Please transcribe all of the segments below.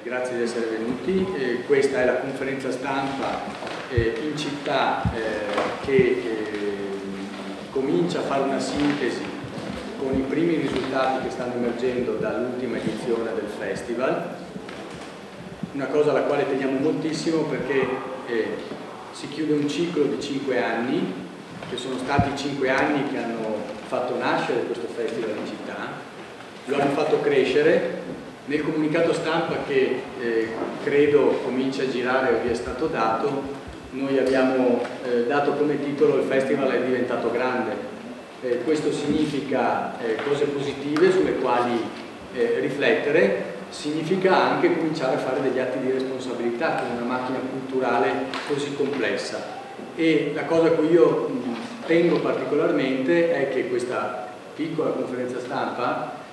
grazie di essere venuti. Questa è la conferenza stampa in città che comincia a fare una sintesi con i primi risultati che stanno emergendo dall'ultima edizione del festival. Una cosa alla quale teniamo moltissimo perché si chiude un ciclo di 5 anni, che sono stati 5 anni che hanno fatto nascere questo festival in città, lo hanno fatto crescere. Nel comunicato stampa che credo comincia a girare o vi è stato dato, noi abbiamo dato come titolo "Il festival è diventato grande". Questo significa cose positive sulle quali riflettere, significa anche cominciare a fare degli atti di responsabilità con una macchina culturale così complessa. E la cosa a cui io tengo particolarmente è che questa piccola conferenza stampa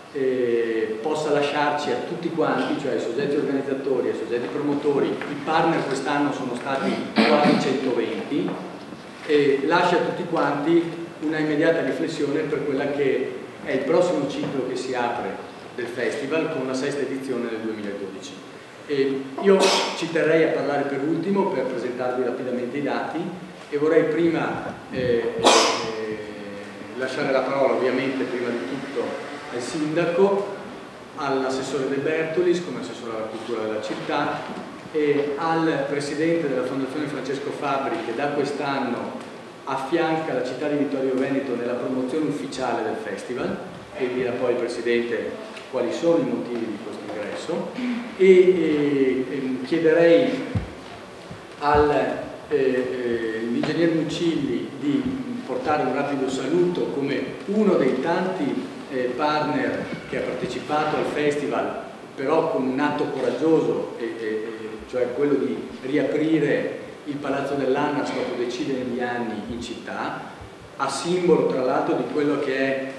possa lasciarci a tutti quanti, cioè ai soggetti organizzatori, ai soggetti promotori, i partner quest'anno sono stati quasi 120, e lascia a tutti quanti una immediata riflessione per quella che è il prossimo ciclo che si apre del festival con la 6ª edizione del 2012. Io ci terrei a parlare per ultimo per presentarvi rapidamente i dati e vorrei prima lasciare la parola ovviamente prima di tutto al sindaco, all'assessore De Bertolis come assessore alla cultura della città e al presidente della Fondazione Francesco Fabbri, che da quest'anno affianca la città di Vittorio Veneto nella promozione ufficiale del festival, e dirà poi il presidente quali sono i motivi di questo ingresso, e chiederei all'ingegner Mucilli di portare un rapido saluto come uno dei tanti partner che ha partecipato al festival, però con un atto coraggioso, cioè quello di riaprire il Palazzo dell'Annas dopo decine di anni in città, a simbolo tra l'altro di quello che è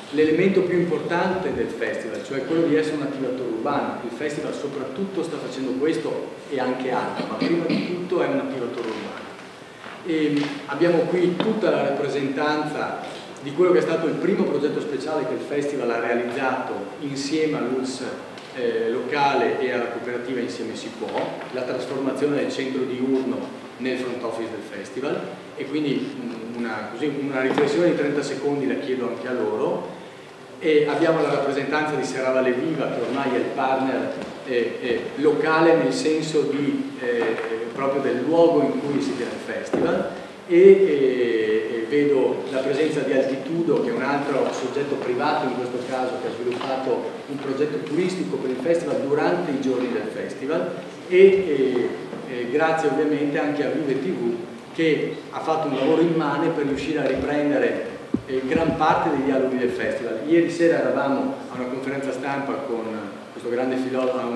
l'elemento più importante del festival, cioè quello di essere un attivatore urbano. Il festival soprattutto sta facendo questo e anche altro, ma prima di tutto è un attivatore urbano. E abbiamo qui tutta la rappresentanza di quello che è stato il primo progetto speciale che il festival ha realizzato insieme all'ULSS locale e alla cooperativa Insieme Si Può, la trasformazione del centro diurno nel front office del festival, e quindi una riflessione di 30 secondi la chiedo anche a loro. E abbiamo la rappresentanza di Serravalle Viva, che ormai è il partner locale nel senso proprio del luogo in cui si tiene il festival, e vedo la presenza di Altitudo, che è un altro soggetto privato in questo caso, che ha sviluppato un progetto turistico per il festival durante i giorni del festival, e grazie ovviamente anche a Vive TV, che ha fatto un lavoro immane per riuscire a riprendere gran parte dei dialoghi del festival. Ieri sera eravamo a una conferenza stampa con questo grande filosofo,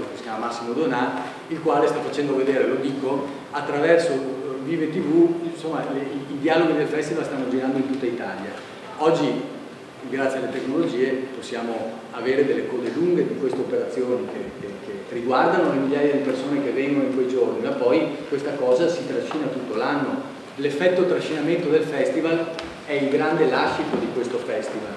che si chiama Massimo Donà, il quale sta facendo vedere, lo dico, attraverso Vive TV, insomma, i dialoghi del festival stanno girando in tutta Italia. Oggi, grazie alle tecnologie, possiamo avere delle code lunghe di queste operazioni che riguardano le migliaia di persone che vengono in quei giorni, ma poi questa cosa si trascina tutto l'anno. L'effetto trascinamento del festival è il grande lascito di questo festival.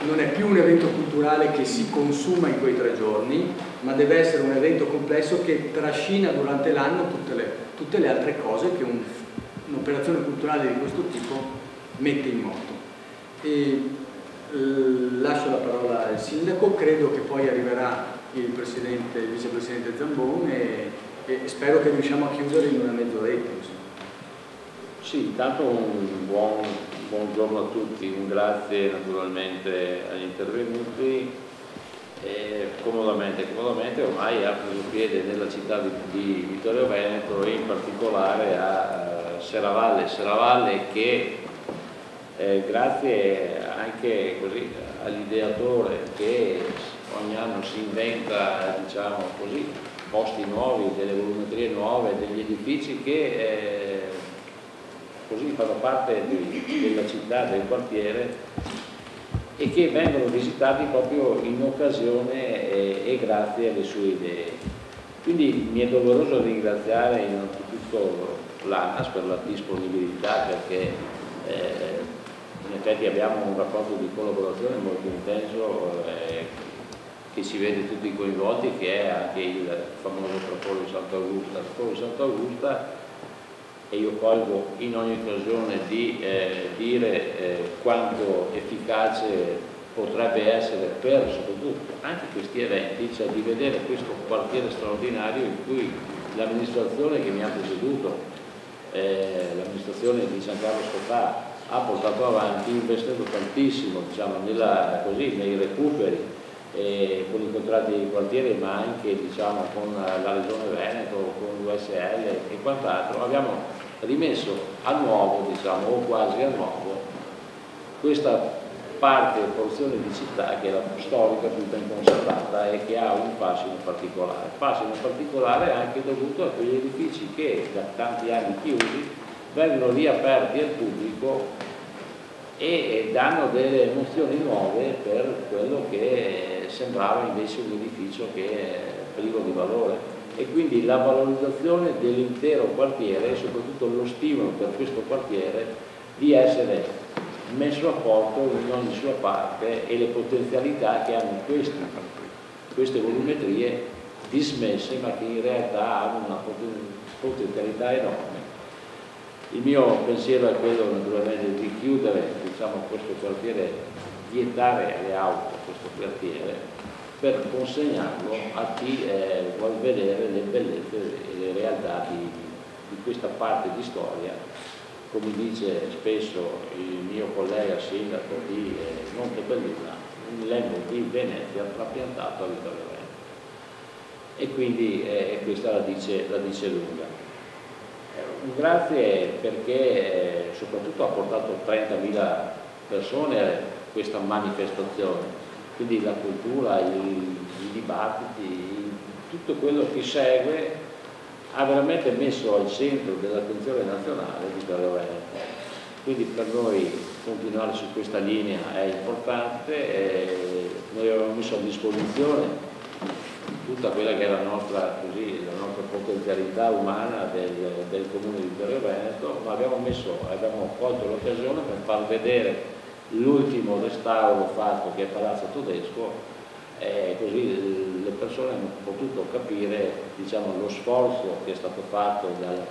Non è più un evento culturale che si consuma in quei 3 giorni, ma deve essere un evento complesso che trascina durante l'anno tutte le altre cose che un'operazione culturale di questo tipo mette in moto. Lascio la parola al sindaco, credo che poi arriverà il vicepresidente Zambon, e spero che riusciamo a chiudere in una mezz'oretta. Sì, intanto un buongiorno a tutti, un grazie naturalmente agli intervenuti. Comodamente ormai ha preso piede nella città di Vittorio Veneto, e in particolare a Serravalle che grazie anche così all'ideatore che ogni anno si inventa, diciamo così, posti nuovi, delle volumetrie nuove, degli edifici che così fanno parte della città, del quartiere, e che vengono visitati proprio in occasione e grazie alle sue idee. Quindi mi è doveroso ringraziare innanzitutto l'ANAS per la disponibilità, perché in effetti abbiamo un rapporto di collaborazione molto intenso che ci vede tutti coinvolti, che è anche il famoso Traforo di Sant'Augusta. Il Traforo di Sant'Augusta, e io colgo in ogni occasione di dire quanto efficace potrebbe essere per soprattutto anche questi eventi, cioè di vedere questo quartiere straordinario in cui l'amministrazione che mi ha preceduto, l'amministrazione di Giancarlo Scotà, ha portato avanti investendo tantissimo, diciamo, nei recuperi, con i contratti di quartiere, ma anche, diciamo, con la Regione Veneto, con l'USL e quant'altro. Abbiamo rimesso a nuovo, diciamo, o quasi a nuovo, questa parte, porzione di città che era storica, più ben conservata e che ha un fascino particolare anche dovuto a quegli edifici che da tanti anni chiusi vengono riaperti al pubblico e danno delle emozioni nuove per quello che sembrava invece un edificio che è privo di valore, e quindi la valorizzazione dell'intero quartiere e soprattutto lo stimolo per questo quartiere di essere messo a posto in ogni sua parte, e le potenzialità che hanno queste volumetrie dismesse, ma che in realtà hanno una potenzialità enorme. Il mio pensiero è quello naturalmente di chiudere, diciamo, questo quartiere, vietare alle auto questo quartiere per consegnarlo a chi vuol vedere le bellezze e le realtà di questa parte di storia. Come dice spesso il mio collega sindaco di Montebelluna, un lembo di Venezia trapiantato a Vittorio Veneto. E quindi questa la dice lunga. Un grazie perché soprattutto ha portato 30.000 persone a questa manifestazione, quindi la cultura, i dibattiti, tutto quello che segue ha veramente messo al centro dell'attenzione nazionale Vittorio Veneto. Quindi per noi continuare su questa linea è importante, noi abbiamo messo a disposizione tutta quella che è la nostra potenzialità umana del comune di Vittorio Veneto, ma abbiamo colto l'occasione per far vedere l'ultimo restauro fatto, che è Palazzo Todesco, così le persone hanno potuto capire, diciamo, lo sforzo che è stato fatto dalla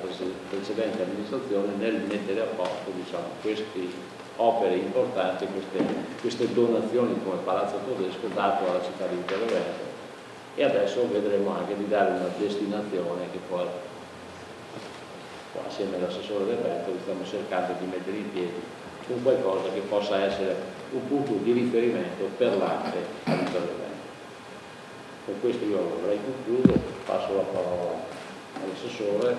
precedente amministrazione nel mettere a posto, diciamo, queste opere importanti, queste donazioni come Palazzo Todesco dato alla città di Vittorio Veneto, e adesso vedremo anche di dare una destinazione che poi assieme all'assessore del Veneto stiamo cercando di mettere in piedi un qualcosa che possa essere un punto di riferimento per l'arte a Vittorio Veneto. Con questo io avrei concluso, passo la parola all'assessore,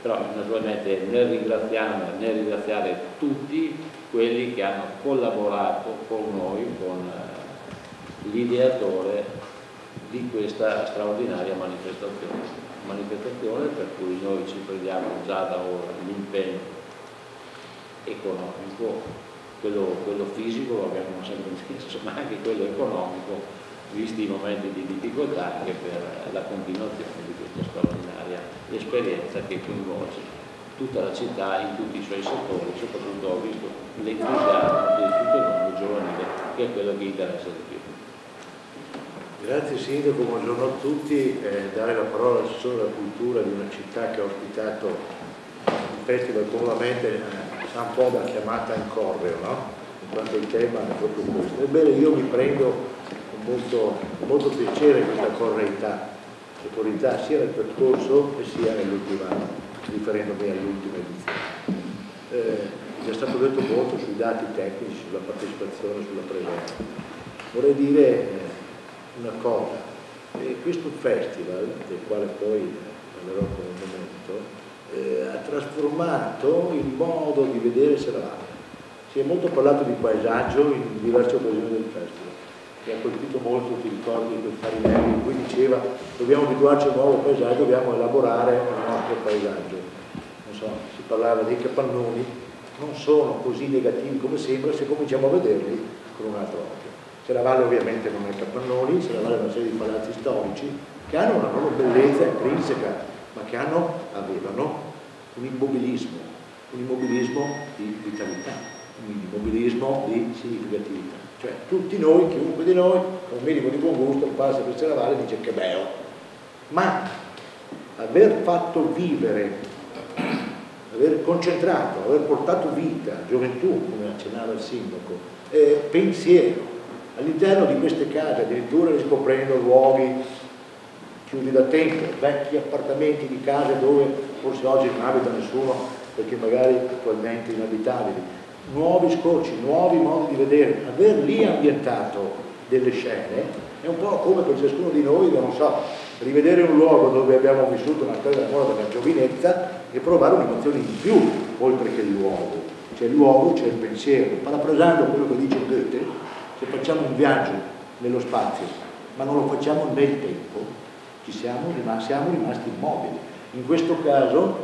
però naturalmente nel ringraziare tutti quelli che hanno collaborato con noi, con l'ideatore di questa straordinaria manifestazione per cui noi ci prendiamo già da ora l'impegno economico, quello fisico lo abbiamo sempre messo, ma anche quello economico, visti i momenti di difficoltà, anche per la continuazione di questa straordinaria esperienza che coinvolge tutta la città in tutti i suoi settori. Soprattutto ho visto l'entusiasmo di tutto il mondo giovanile, che è quello che interessa di più. Grazie Sindaco, buongiorno a tutti. Dare la parola all'assessore della cultura di una città che ha ospitato il festival comunemente sa un po' da chiamata in correo, no? In quanto il tema è proprio questo. Ebbene, io mi prendo con molto piacere questa correità sia nel percorso e sia nell'ultima, riferendomi all'ultima edizione. È già stato detto molto sui dati tecnici, sulla partecipazione, sulla presenza. Vorrei dire una cosa, questo festival, del quale poi parlerò con un momento, ha trasformato il modo di vedere Serravalle. Si è molto parlato di paesaggio in diverse occasioni del festival. Mi ha colpito molto, ti ricordi, quel Farinelli in cui diceva dobbiamo abituarci a un nuovo paesaggio, dobbiamo elaborare un nostro paesaggio. Non so, si parlava dei capannoni, non sono così negativi come sembra se cominciamo a vederli con un altro occhio. Serravalle ovviamente non è capannoni, Serravalle è una serie di palazzi storici che hanno una loro bellezza intrinseca, ma che avevano un immobilismo di vitalità, un immobilismo di significatività. Cioè tutti noi, chiunque di noi, con un minimo di buon gusto, passa per Serravalle e dice che bello. Ma aver fatto vivere, aver concentrato, aver portato vita, gioventù, come accennava il sindaco, pensiero, all'interno di queste case, addirittura riscoprendo luoghi chiusi da tempo, vecchi appartamenti di case dove forse oggi non abita nessuno perché magari attualmente inabitabili, nuovi scorci, nuovi modi di vedere, aver lì ambientato delle scene è un po' come per ciascuno di noi, non so, rivedere un luogo dove abbiamo vissuto una storia d'amore della giovinezza e provare un'emozione in più, oltre che il luogo. C'è il luogo, c'è il pensiero. Parafrasando quello che dice Goethe, se facciamo un viaggio nello spazio, ma non lo facciamo nel tempo, siamo rimasti immobili. In questo caso,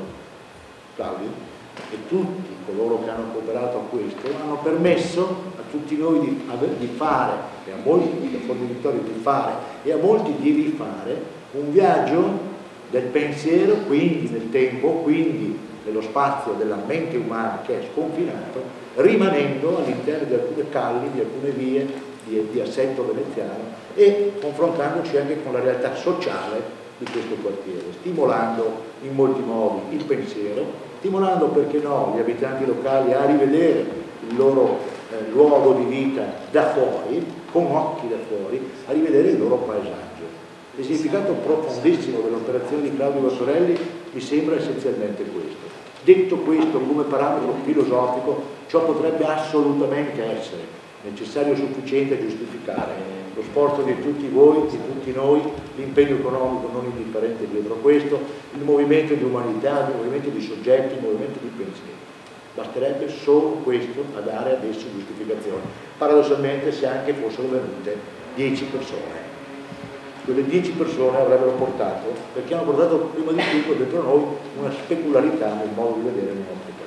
Claudio e tutti coloro che hanno cooperato a questo hanno permesso a tutti noi di fare, e a molti da fornitori di fare, e a molti di rifare un viaggio del pensiero, quindi nel tempo, quindi nello spazio della mente umana che è sconfinato, rimanendo all'interno di alcune calli, di alcune vie di assetto veneziano e confrontandoci anche con la realtà sociale di questo quartiere, stimolando in molti modi il pensiero, stimolando, perché no, gli abitanti locali a rivedere il loro luogo di vita da fuori, con occhi da fuori, a rivedere il loro paesaggio. Il significato profondissimo dell'operazione di Claudio Bertorelli mi sembra essenzialmente questo. Detto questo, come parametro filosofico, ciò potrebbe assolutamente essere necessario e sufficiente a giustificare lo sforzo di tutti voi, di tutti noi, l'impegno economico non indifferente dietro a questo, il movimento di umanità, il movimento di soggetti, il movimento di pensieri. Basterebbe solo questo a dare adesso giustificazione. Paradossalmente, se anche fossero venute 10 persone. Quelle 10 persone avrebbero portato, perché hanno portato prima di tutto dentro noi una specularità nel modo di vedere il nostro partito.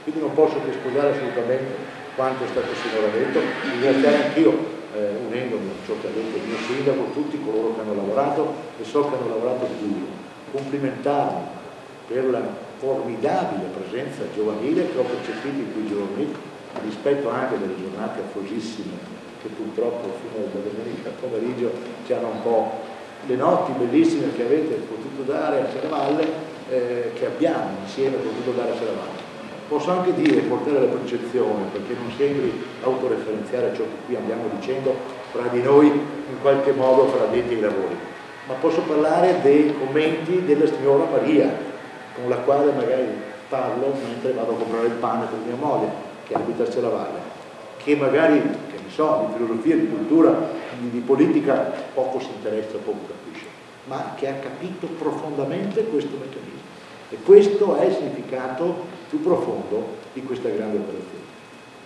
Quindi non posso che scusare assolutamente quanto è stato sinora detto, ringraziare anch'io, unendomi a ciò che ha detto il mio sindaco, tutti coloro che hanno lavorato e so che hanno lavorato duro, complimentarmi per la formidabile presenza giovanile che ho percepito in quei giorni, a dispetto anche delle giornate affosissime che purtroppo fino alla domenica pomeriggio c'erano un po' le notti bellissime che avete potuto dare a Serravalle, che abbiamo insieme potuto dare a Serravalle. Posso anche dire, portare la percezione, perché non sembri autoreferenziare ciò che qui andiamo dicendo fra di noi, in qualche modo fra addetti ai lavori, ma posso parlare dei commenti della signora Maria, con la quale magari parlo mentre vado a comprare il pane per mia moglie, che abita a Serravalle, che magari, che ne so, di filosofia, di cultura, di politica poco si interessa, poco capisce, ma che ha capito profondamente questo meccanismo. E questo è il significato più profondo di questa grande operazione.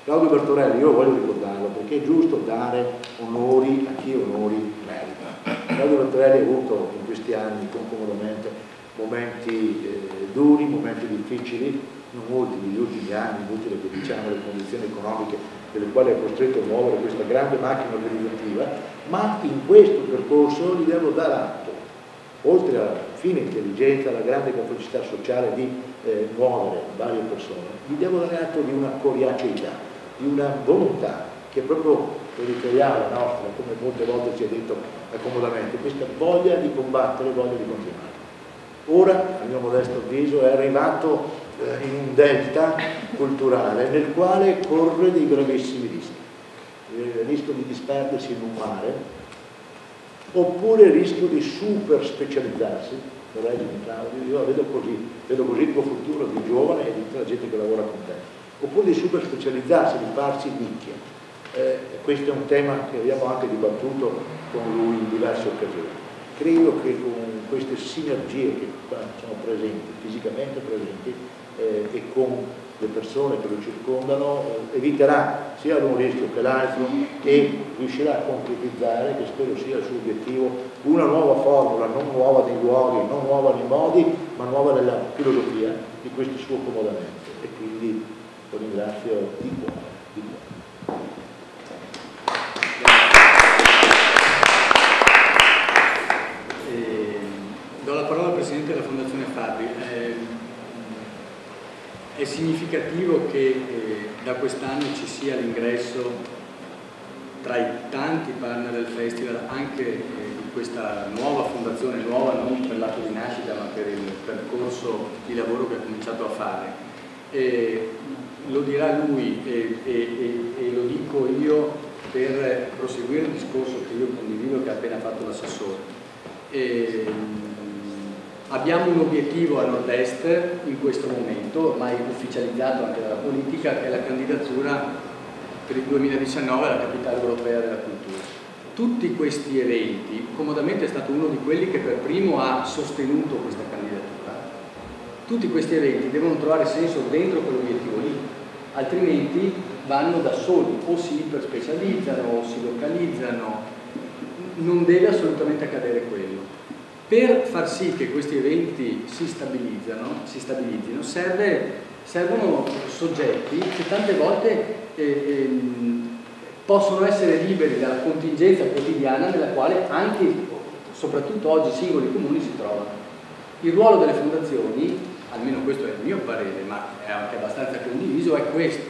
Claudio Bertorelli, io voglio ricordarlo perché è giusto dare onori a chi onori merita. Claudio Bertorelli ha avuto in questi anni concomodamente momenti duri, momenti difficili, non molti negli ultimi anni, inutile che diciamo le condizioni economiche delle quali è costretto a muovere questa grande macchina organizzativa, ma in questo percorso gli devo dare atto, oltre alla fine intelligenza, alla grande capacità sociale di muovere varie persone, gli devo dare atto di una coriaceità, di una volontà che è proprio territoriale nostra, come molte volte ci è detto accomodamente, questa voglia di combattere, voglia di continuare. Ora, a mio modesto avviso, è arrivato in un delta culturale nel quale corre dei gravissimi rischi. Il rischio di disperdersi in un mare, oppure il rischio di super specializzarsi. Claudio, io la vedo così il tuo futuro di giovane e di tutta la gente che lavora con te, oppure di super specializzarsi, di farsi nicchia. Questo è un tema che abbiamo anche dibattuto con lui in diverse occasioni. Credo che con queste sinergie che qua sono presenti, fisicamente presenti, e con le persone che lo circondano, eviterà sia l'un rischio che l'altro e riuscirà a concretizzare, che spero sia il suo obiettivo, una nuova formula, non nuova nei luoghi, non nuova nei modi, ma nuova nella filosofia di questo suo accomodamento. E quindi lo ringrazio di cuore. Do la parola al Presidente della Fondazione Fabbri. È significativo che da quest'anno ci sia l'ingresso tra i tanti partner del festival anche di questa nuova fondazione, nuova non per l'atto di nascita ma per il percorso di lavoro che ha cominciato a fare. Lo dirà lui e lo dico io per proseguire il discorso che io condivido che ha appena fatto l'assessore. Abbiamo un obiettivo a nord-est in questo momento, ormai ufficializzato anche dalla politica, che è la candidatura per il 2019 alla capitale europea della cultura. Tutti questi eventi, Comodamente è stato uno di quelli che per primo ha sostenuto questa candidatura, tutti questi eventi devono trovare senso dentro quell'obiettivo lì, altrimenti vanno da soli, o si iperspecializzano o si localizzano, non deve assolutamente accadere quello. Per far sì che questi eventi si stabilizzino, servono soggetti che tante volte possono essere liberi dalla contingenza quotidiana nella quale anche, soprattutto oggi, singoli comuni si trovano. Il ruolo delle fondazioni, almeno questo è il mio parere, ma è anche abbastanza condiviso, è questo.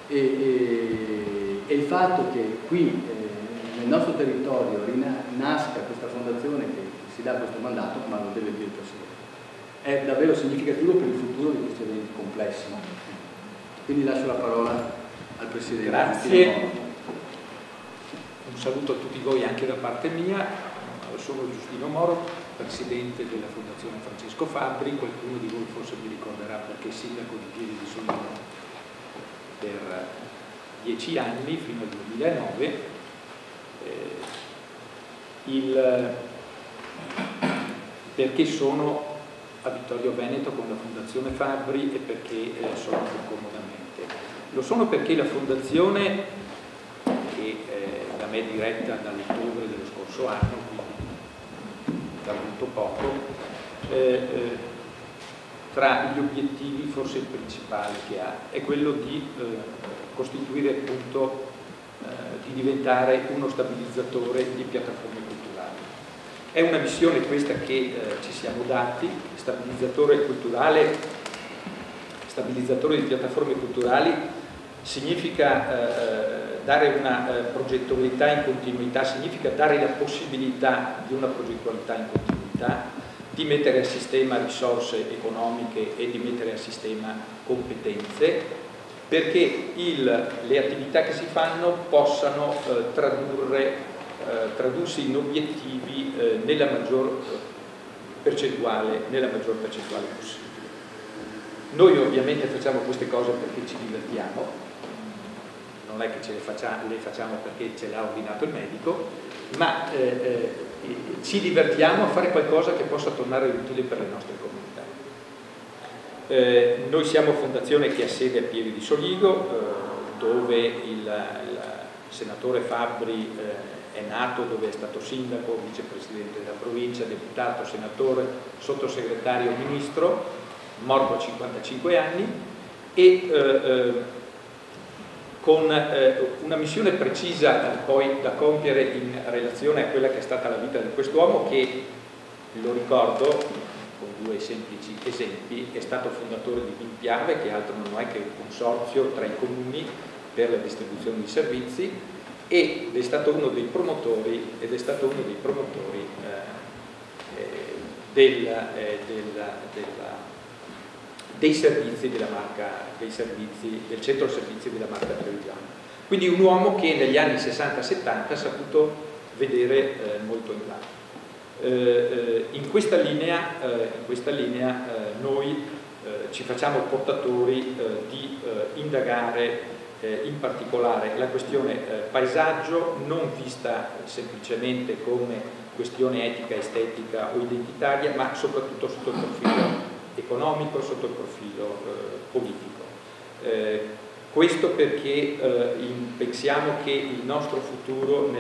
E il fatto che qui nel nostro territorio nasca questa fondazione che si dà questo mandato, ma lo deve dire il Presidente, è davvero significativo per il futuro di questi eventi complessi. Quindi lascio la parola al Presidente. Grazie. Un saluto a tutti voi anche da parte mia. Sono Giustino Moro, Presidente della Fondazione Francesco Fabbri. Qualcuno di voi forse mi ricorderà perché sindaco di Pieve di Soligo per 10 anni, fino al 2009. Perché sono a Vittorio Veneto con la Fondazione Fabbri e perché sono qui comodamente. Lo sono perché la Fondazione, che da me diretta dall'ottobre dello scorso anno, quindi da molto poco, tra gli obiettivi forse il principale che ha è quello di costituire appunto, di diventare uno stabilizzatore di piattaforme culturali. È una missione questa che ci siamo dati, stabilizzatore di piattaforme culturali significa dare una progettualità in continuità, significa dare la possibilità di una progettualità in continuità, di mettere a sistema risorse economiche e di mettere a sistema competenze, perché le attività che si fanno possano tradursi in obiettivi nella maggior percentuale possibile. Noi ovviamente facciamo queste cose perché ci divertiamo, non è che le facciamo perché ce l'ha ordinato il medico, ma ci divertiamo a fare qualcosa che possa tornare utile per le nostre comunità. Noi siamo fondazione che ha sede a Pieve di Soligo, dove il senatore Fabbri è nato, dove è stato sindaco, vicepresidente della provincia, deputato, senatore, sottosegretario, ministro, morto a 55 anni, e con una missione precisa poi da compiere in relazione a quella che è stata la vita di quest'uomo che, lo ricordo con due semplici esempi, è stato fondatore di Bimpiave, che altro non è che un consorzio tra i comuni per la distribuzione di servizi, ed è stato uno dei promotori dei servizi della marca, del centro servizi della marca Trevigiana. Quindi un uomo che negli anni 60-70 ha saputo vedere molto in là. In questa linea noi ci facciamo portatori di indagare in particolare la questione paesaggio, non vista semplicemente come questione etica, estetica o identitaria, ma soprattutto sotto il profilo economico, sotto il profilo politico. Questo perché pensiamo che nel nostro futuro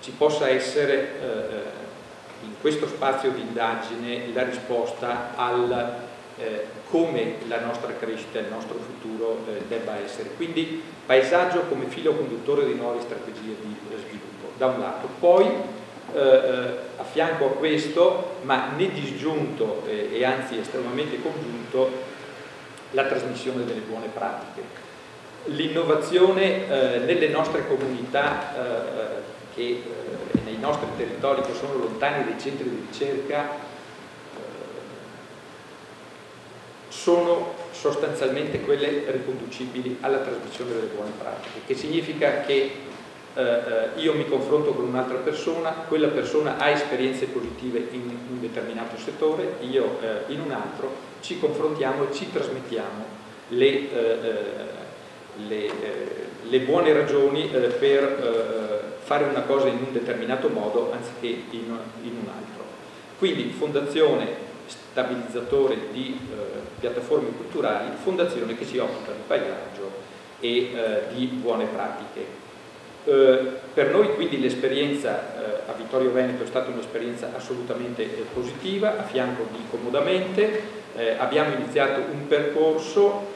ci possa essere in questo spazio di indagine la risposta al come la nostra crescita, il nostro futuro debba essere. Quindi paesaggio come filo conduttore di nuove strategie di sviluppo, da un lato. Poi a fianco a questo, ma né disgiunto e anzi estremamente congiunto, la trasmissione delle buone pratiche. L'innovazione nelle nostre comunità e nei nostri territori che sono lontani dai centri di ricerca sono sostanzialmente quelle riconducibili alla trasmissione delle buone pratiche, che significa che io mi confronto con un'altra persona, quella persona ha esperienze positive in un determinato settore, io in un altro, ci confrontiamo e ci trasmettiamo le buone ragioni per fare una cosa in un determinato modo anziché in un altro. Quindi fondazione stabilizzatore di piattaforme culturali, fondazione che si occupa di paesaggio e di buone pratiche. Per noi quindi l'esperienza a Vittorio Veneto è stata un'esperienza assolutamente positiva, a fianco di Comodamente. Abbiamo iniziato un percorso,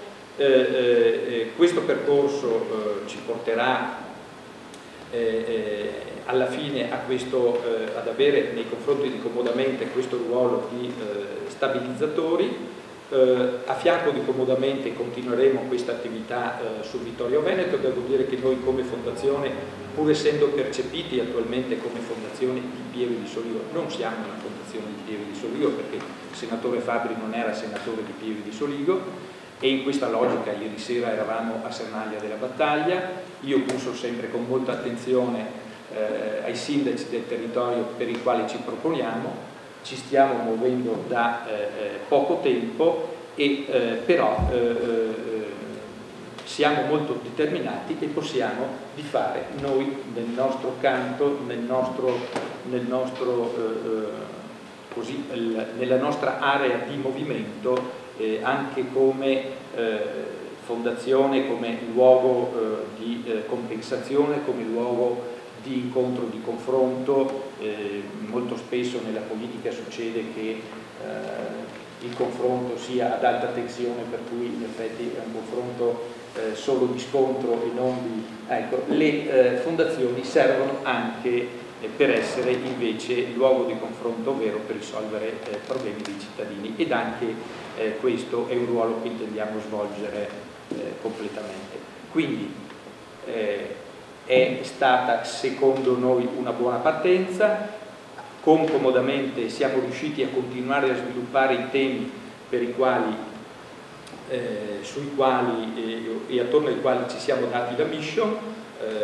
questo percorso ci porterà alla fine ad avere nei confronti di Comodamente questo ruolo di stabilizzatori. A fianco di Comodamente continueremo questa attività su Vittorio Veneto. Devo dire che noi come fondazione, pur essendo percepiti attualmente come fondazione di Pieve di Soligo, non siamo una fondazione di Pieve di Soligo, perché il senatore Fabbri non era senatore di Pieve di Soligo, e in questa logica ieri sera eravamo a Sernaglia della Battaglia. Io penso sempre con molta attenzione ai sindaci del territorio per i quali ci proponiamo. Ci stiamo muovendo da poco tempo però siamo molto determinati e possiamo di fare noi nel nostro canto, nella nostra area di movimento, anche come fondazione, come luogo di compensazione, come luogo di incontro, di confronto. Molto spesso nella politica succede che il confronto sia ad alta tensione, per cui in effetti è un confronto solo di scontro e non di... Ecco, le fondazioni servono anche per essere invece luogo di confronto vero per risolvere problemi dei cittadini, ed anche questo è un ruolo che intendiamo svolgere completamente. Quindi è stata secondo noi una buona partenza. Con Comodamente siamo riusciti a continuare a sviluppare i temi per i quali, sui quali e attorno ai quali ci siamo dati la mission.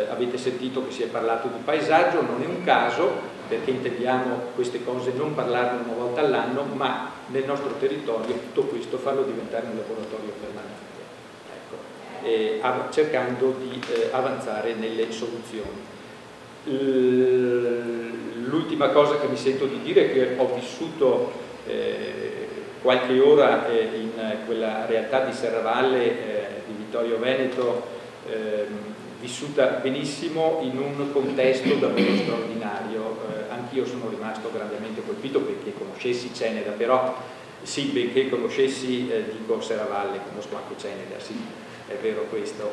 Avete sentito che si è parlato di paesaggio, non è un caso, perché intendiamo queste cose non parlarne una volta all'anno, ma nel nostro territorio tutto questo farlo diventare un laboratorio permanente. Cercando di avanzare nelle soluzioni. L'ultima cosa che mi sento di dire è che ho vissuto qualche ora in quella realtà di Serravalle di Vittorio Veneto, vissuta benissimo in un contesto davvero straordinario. Anch'io sono rimasto grandemente colpito, perché conoscessi Ceneda, però sì, benché conoscessi, dico Serravalle, conosco anche Ceneda, sì. È vero questo,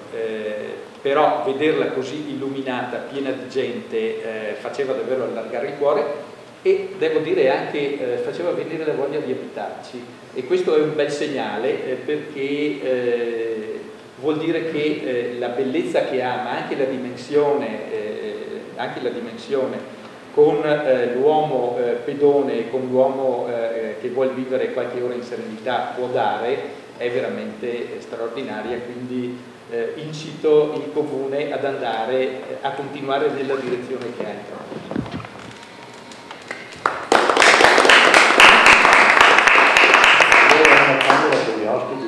però vederla così illuminata, piena di gente, faceva davvero allargare il cuore, e devo dire anche faceva venire la voglia di abitarci, e questo è un bel segnale, perché vuol dire che la bellezza che ha, ma anche la dimensione con l'uomo pedone, con l'uomo che vuol vivere qualche ora in serenità, può dare, è veramente straordinaria. Quindi incito il Comune ad andare a continuare nella direzione che ha intrapreso. Una camera per gli ospiti,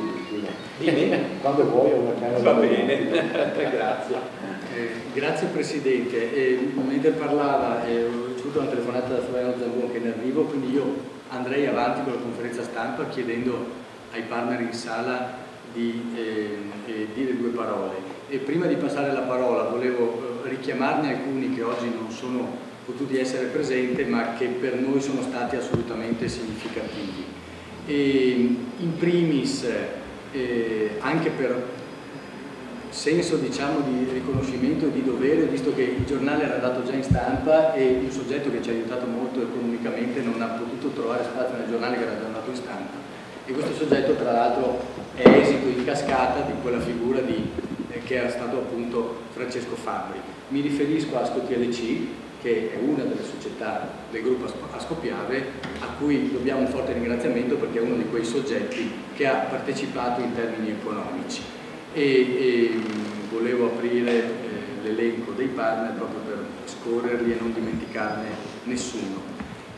Dimmi. quando vuoi una camera. Va bene, grazie. Grazie Presidente. Mentre parlava ho ricevuto una telefonata da Floriano Zambon che è in arrivo, quindi io andrei avanti con la conferenza stampa chiedendo ai partner in sala di dire due parole. E prima di passare la parola volevo richiamarne alcuni che oggi non sono potuti essere presenti, ma che per noi sono stati assolutamente significativi. In primis, anche per senso, diciamo, di riconoscimento e di dovere, visto che il giornale era andato già in stampa e un soggetto che ci ha aiutato molto economicamente non ha potuto trovare spazio nel giornale che era già andato in stampa. E questo soggetto tra l'altro è esito in cascata di quella figura di che è stato appunto Francesco Fabbri. Mi riferisco a Asco TLC, che è una delle società del gruppo Ascopiave, a cui dobbiamo un forte ringraziamento perché è uno di quei soggetti che ha partecipato in termini economici. E volevo aprire l'elenco dei partner proprio per scorrerli e non dimenticarne nessuno.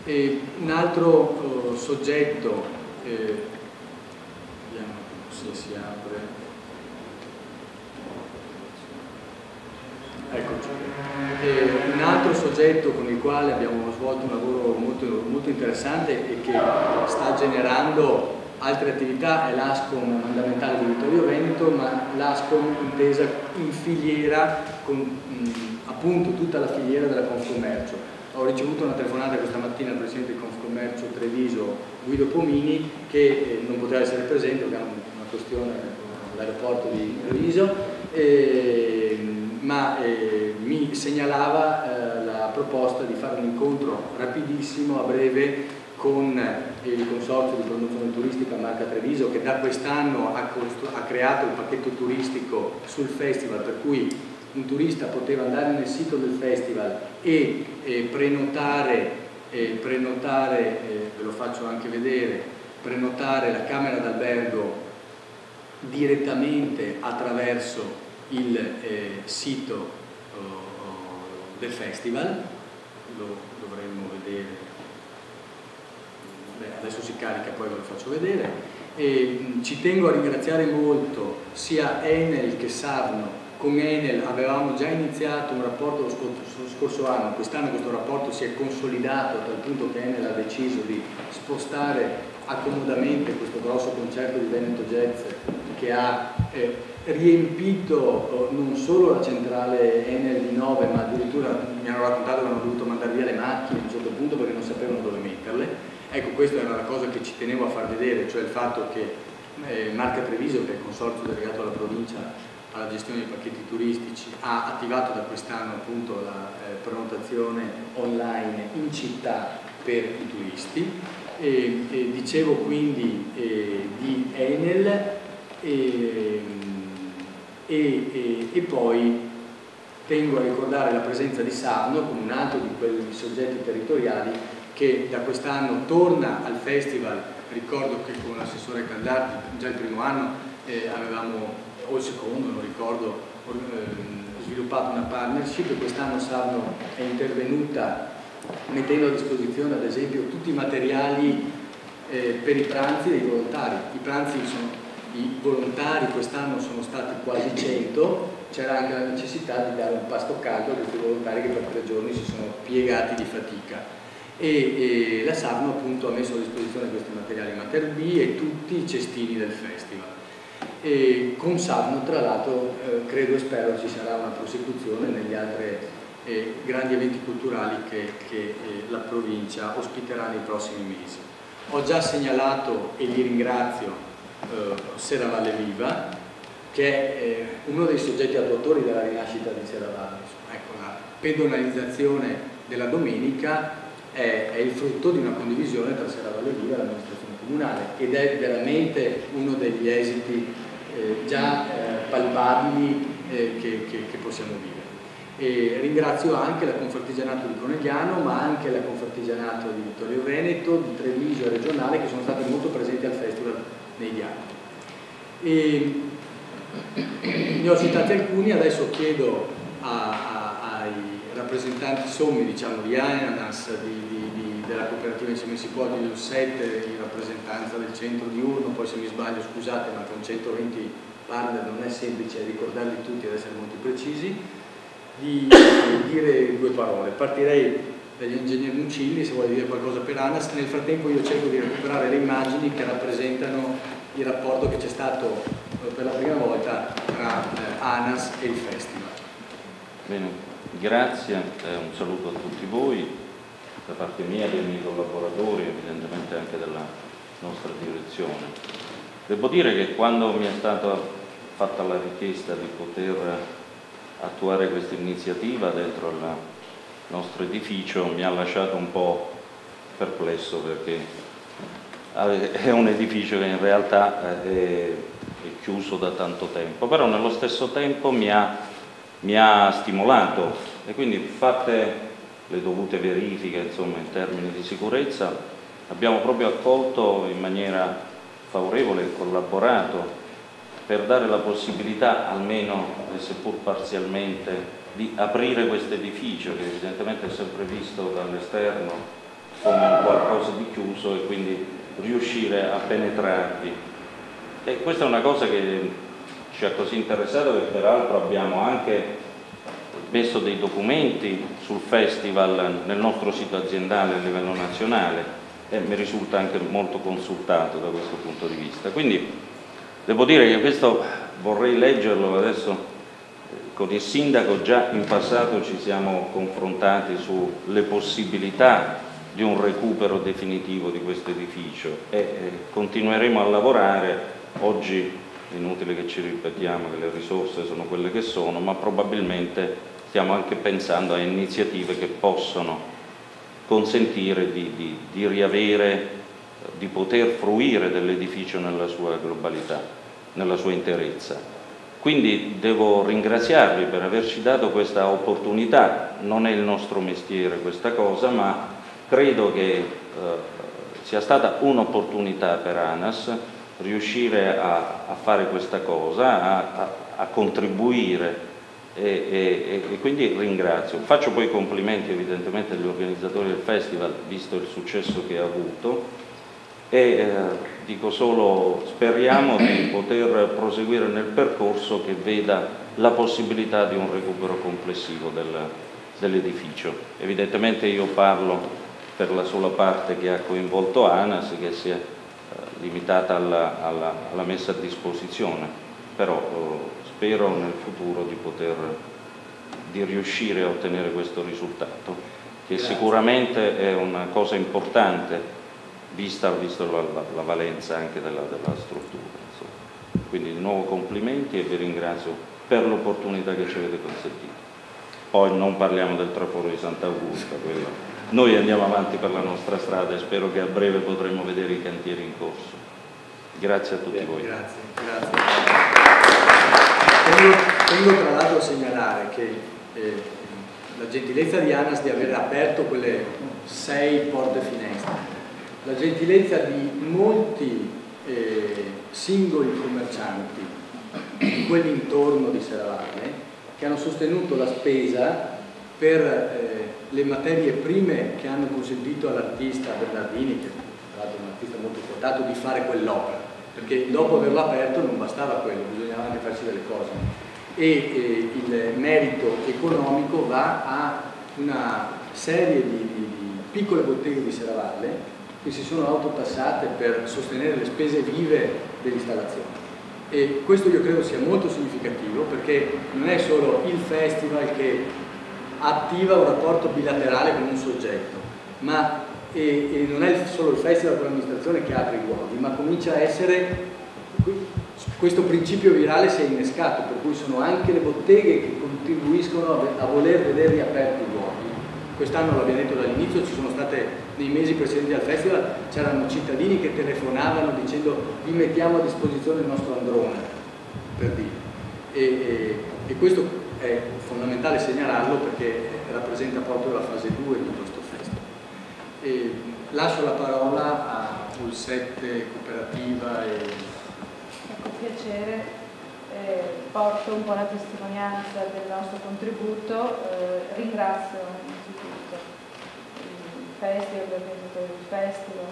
Un altro soggetto, vediamo se si apre. Eccoci. Un altro soggetto con il quale abbiamo svolto un lavoro molto interessante e che sta generando altre attività è l'ASCOM Mandamentale di Vittorio Veneto, ma l'ASCOM intesa in filiera con appunto tutta la filiera della Confcommercio. Ho ricevuto una telefonata questa mattina dal Presidente di Confcommercio Treviso, Guido Pomini, che non poteva essere presente perché ha una questione all'aeroporto di Treviso, ma mi segnalava la proposta di fare un incontro rapidissimo, a breve, con il Consorzio di Promozione Turistica Marca Treviso, che da quest'anno ha creato il pacchetto turistico sul festival, per cui un turista poteva andare nel sito del festival e prenotare, ve lo faccio anche vedere, prenotare la camera d'albergo direttamente attraverso il sito del festival. Lo dovremmo vedere. Adesso si carica, poi ve lo faccio vedere. Ci tengo a ringraziare molto sia Enel che Sarno. Con Enel avevamo già iniziato un rapporto lo scorso anno, quest'anno questo rapporto si è consolidato a tal punto che Enel ha deciso di spostare accomodamente questo grosso concerto di Veneto Jazz, che ha riempito non solo la centrale Enel di Nove, ma addirittura mi hanno raccontato che hanno dovuto mandare via le macchine a un certo punto perché non sapevano dove metterle. Ecco, questa era la cosa che ci tenevo a far vedere, cioè il fatto che Marca Treviso, che è il consorzio delegato alla provincia alla gestione dei pacchetti turistici, ha attivato da quest'anno appunto la prenotazione online in città per i turisti. Dicevo quindi di Enel e poi tengo a ricordare la presenza di Sarno come un altro di quei soggetti territoriali che da quest'anno torna al festival. Ricordo che con l'assessore Caldarti già il primo anno avevamo, o il secondo, non ricordo, sviluppato una partnership, e quest'anno Sarno è intervenuta mettendo a disposizione ad esempio tutti i materiali per i pranzi dei volontari. I volontari quest'anno sono stati quasi 100, c'era anche la necessità di dare un pasto caldo a questi volontari che per 3 giorni si sono piegati di fatica. E la Sarno appunto ha messo a disposizione questi materiali Mater B e tutti i cestini del festival. E con Sarno, tra l'altro, credo e spero ci sarà una prosecuzione negli altri grandi eventi culturali che la provincia ospiterà nei prossimi mesi. Ho già segnalato, e li ringrazio, Serravalle Viva, che è uno dei soggetti attuatori della rinascita di Serravalle. Ecco, la pedonalizzazione della domenica è il frutto di una condivisione tra Serravalle Viva e l'amministrazione comunale, ed è veramente uno degli esiti già palpabili che possiamo vivere. E ringrazio anche la Confartigianato di Conegliano, ma anche la Confartigianato di Vittorio Veneto, di Treviso e regionale, che sono stati molto presenti al festival negli anni. Ne ho citati alcuni, adesso chiedo ai rappresentanti sommi, diciamo, di ANAS, della cooperativa Insieme si può, di Lussette, in rappresentanza del centro diurno, poi se mi sbaglio scusate, ma con 120 partner non è semplice ricordarli tutti ed essere molto precisi, di dire 2 parole. Partirei dagli ingegneri Muncilli, se vuole dire qualcosa per ANAS. Nel frattempo io cerco di recuperare le immagini che rappresentano il rapporto che c'è stato per la prima volta tra ANAS e il festival. Bene, grazie, un saluto a tutti voi da parte mia, dei miei collaboratori, evidentemente anche della nostra direzione. Devo dire che quando mi è stata fatta la richiesta di poter attuare questa iniziativa dentro il nostro edificio mi ha lasciato un po' perplesso, perché è un edificio che in realtà chiuso da tanto tempo, però nello stesso tempo mi ha stimolato, e quindi fatte le dovute verifiche, insomma, in termini di sicurezza, abbiamo proprio accolto in maniera favorevole e collaborato per dare la possibilità, almeno seppur parzialmente, di aprire questo edificio, che evidentemente è sempre visto dall'esterno come qualcosa di chiuso, e quindi riuscire a penetrarvi. E questa è una cosa che ci ha così interessato che peraltro abbiamo anche messo dei documenti sul festival nel nostro sito aziendale a livello nazionale, e mi risulta anche molto consultato da questo punto di vista. Quindi devo dire che questo vorrei leggerlo adesso. Con il sindaco già in passato ci siamo confrontati sulle possibilità di un recupero definitivo di questo edificio, e continueremo a lavorare. Oggi è inutile che ci ripetiamo che le risorse sono quelle che sono, ma probabilmente stiamo anche pensando a iniziative che possono consentire di riavere, di poter fruire dell'edificio nella sua globalità, nella sua interezza. Quindi devo ringraziarvi per averci dato questa opportunità. Non è il nostro mestiere questa cosa, ma credo che sia stata un'opportunità per ANAS riuscire a fare questa cosa, a contribuire, e quindi ringrazio. Faccio poi complimenti evidentemente agli organizzatori del festival, visto il successo che ha avuto, e dico solo speriamo di poter proseguire nel percorso che veda la possibilità di un recupero complessivo dell'edificio. Evidentemente io parlo per la sola parte che ha coinvolto ANAS, che si è limitata alla messa a disposizione, però spero nel futuro di riuscire a ottenere questo risultato, che sicuramente è una cosa importante visto la valenza anche della struttura, insomma. Quindi di nuovo complimenti, e vi ringrazio per l'opportunità che ci avete consentito. Poi non parliamo del traforo di Sant'Augusta, noi andiamo avanti per la nostra strada, e spero che a breve potremo vedere i cantieri in corso. Grazie a tutti voi. Grazie. Tengo tra l'altro a segnalare che la gentilezza di ANAS di aver aperto quelle 6 porte finestre, la gentilezza di molti singoli commercianti di quell'intorno di Serravalle, che hanno sostenuto la spesa per le materie prime che hanno consentito all'artista Bernardini, che tra l'altro è un artista molto quotato, di fare quell'opera, perché dopo averlo aperto non bastava quello, bisognava anche farci delle cose, e il merito economico va a una serie di piccole botteghe di Serravalle che si sono autotassate per sostenere le spese vive dell'installazione. E questo io credo sia molto significativo, perché non è solo il festival che attiva un rapporto bilaterale con un soggetto, ma non è solo il festival con l'amministrazione che apre i luoghi, ma comincia a essere, questo principio virale si è innescato, per cui sono anche le botteghe che contribuiscono a voler vedere riaperti i luoghi. Quest'anno l'abbiamo detto dall'inizio, ci sono state nei mesi precedenti al festival, c'erano cittadini che telefonavano dicendo vi mettiamo a disposizione il nostro androne, per dire. E questo è fondamentale segnalarlo, perché rappresenta proprio la fase 2 di questo festival. Lascio la parola a Pulsette Cooperativa. Con piacere porto un po' la testimonianza del nostro contributo. Ringrazio innanzitutto il festival, l'organizzatore del festival,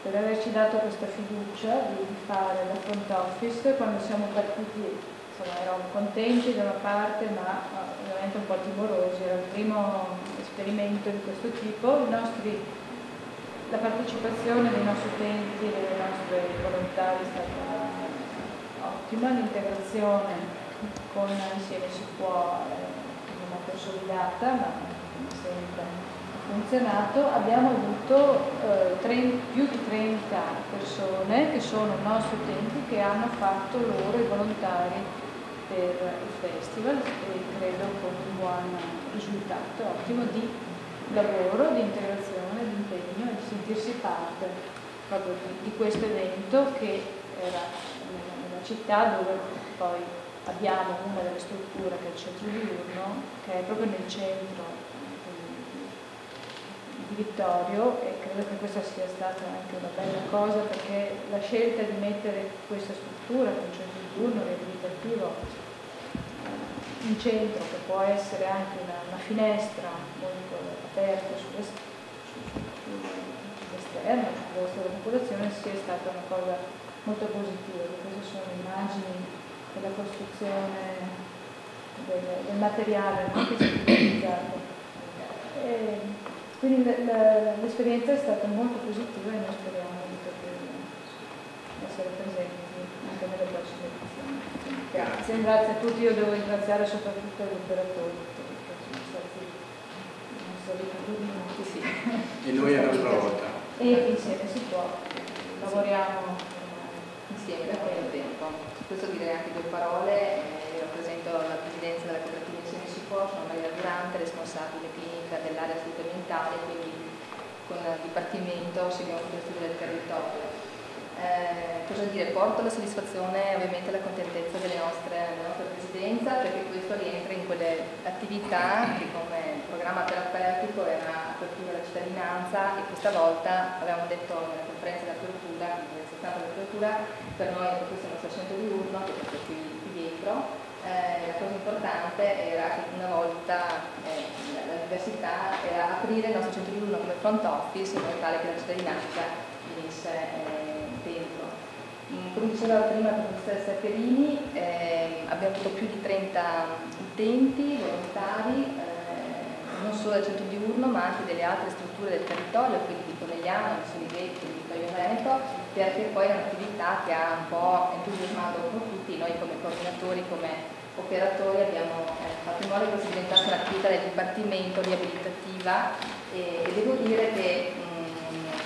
per averci dato questa fiducia di fare la front office. Quando siamo partiti, insomma, eravamo contenti da una parte, ma ovviamente un po' timorosi. Era il primo esperimento di questo tipo. La partecipazione dei nostri utenti e dei nostri volontari è stata ottima, l'integrazione con Insieme si può non è consolidata, ma come sempre ha funzionato. Abbiamo avuto più di 30 persone che sono nostri utenti, che hanno fatto loro i volontari per il festival, e credo con un buon risultato ottimo di lavoro, di integrazione, di impegno, e di sentirsi parte proprio di questo evento, che era nella città, dove poi abbiamo una delle strutture che è il centro diurno, che è proprio nel centro di Vittorio, e credo che questa sia stata anche una bella cosa, perché la scelta di mettere questa struttura, un centro diurno riabilitativo in centro, che può essere anche una finestra molto aperta sull'esterno, sul resto della popolazione, sia stata una cosa molto positiva. Queste sono immagini della costruzione del materiale che si è utilizzato. Quindi l'esperienza è stata molto positiva e noi speriamo di poter essere presenti anche nelle prossime edizioni. Grazie a tutti. Io devo ringraziare soprattutto gli operatori, perché sono stati tutti. Sì. E noi a nostra volta. E insieme si può, lavoriamo insieme da quel tempo. Su questo direi anche due parole. Rappresento la presidenza della cooperativa Insieme si può, sono Maria Durante, responsabile clinica dell'area salute mentale, quindi con il Dipartimento seguiamo tutti gli studi del territorio. Cosa dire? Porto la soddisfazione, ovviamente la contentezza della nostra presidenza, perché questo rientra in quelle attività che come programma terapeutico era apertura alla cittadinanza, e questa volta avevamo detto nella conferenza d'apertura, per noi questo è il nostro centro diurno, che è qui dietro. La cosa importante era che una volta la diversità era aprire il nostro centro diurno come front office, in modo tale che la cittadinanza venisse dentro. Come diceva prima la professoressa Perini, abbiamo avuto più di 30 utenti volontari, non solo del centro diurno ma anche delle altre strutture del territorio, quindi di Conegliano, di Solivetti, di Vittorio Veneto, perché poi è un'attività che ha un po' entusiasmato un po' tutti. Noi come coordinatori, come operatori abbiamo fatto in modo che si diventasse un'attività del Dipartimento riabilitativa, e devo dire che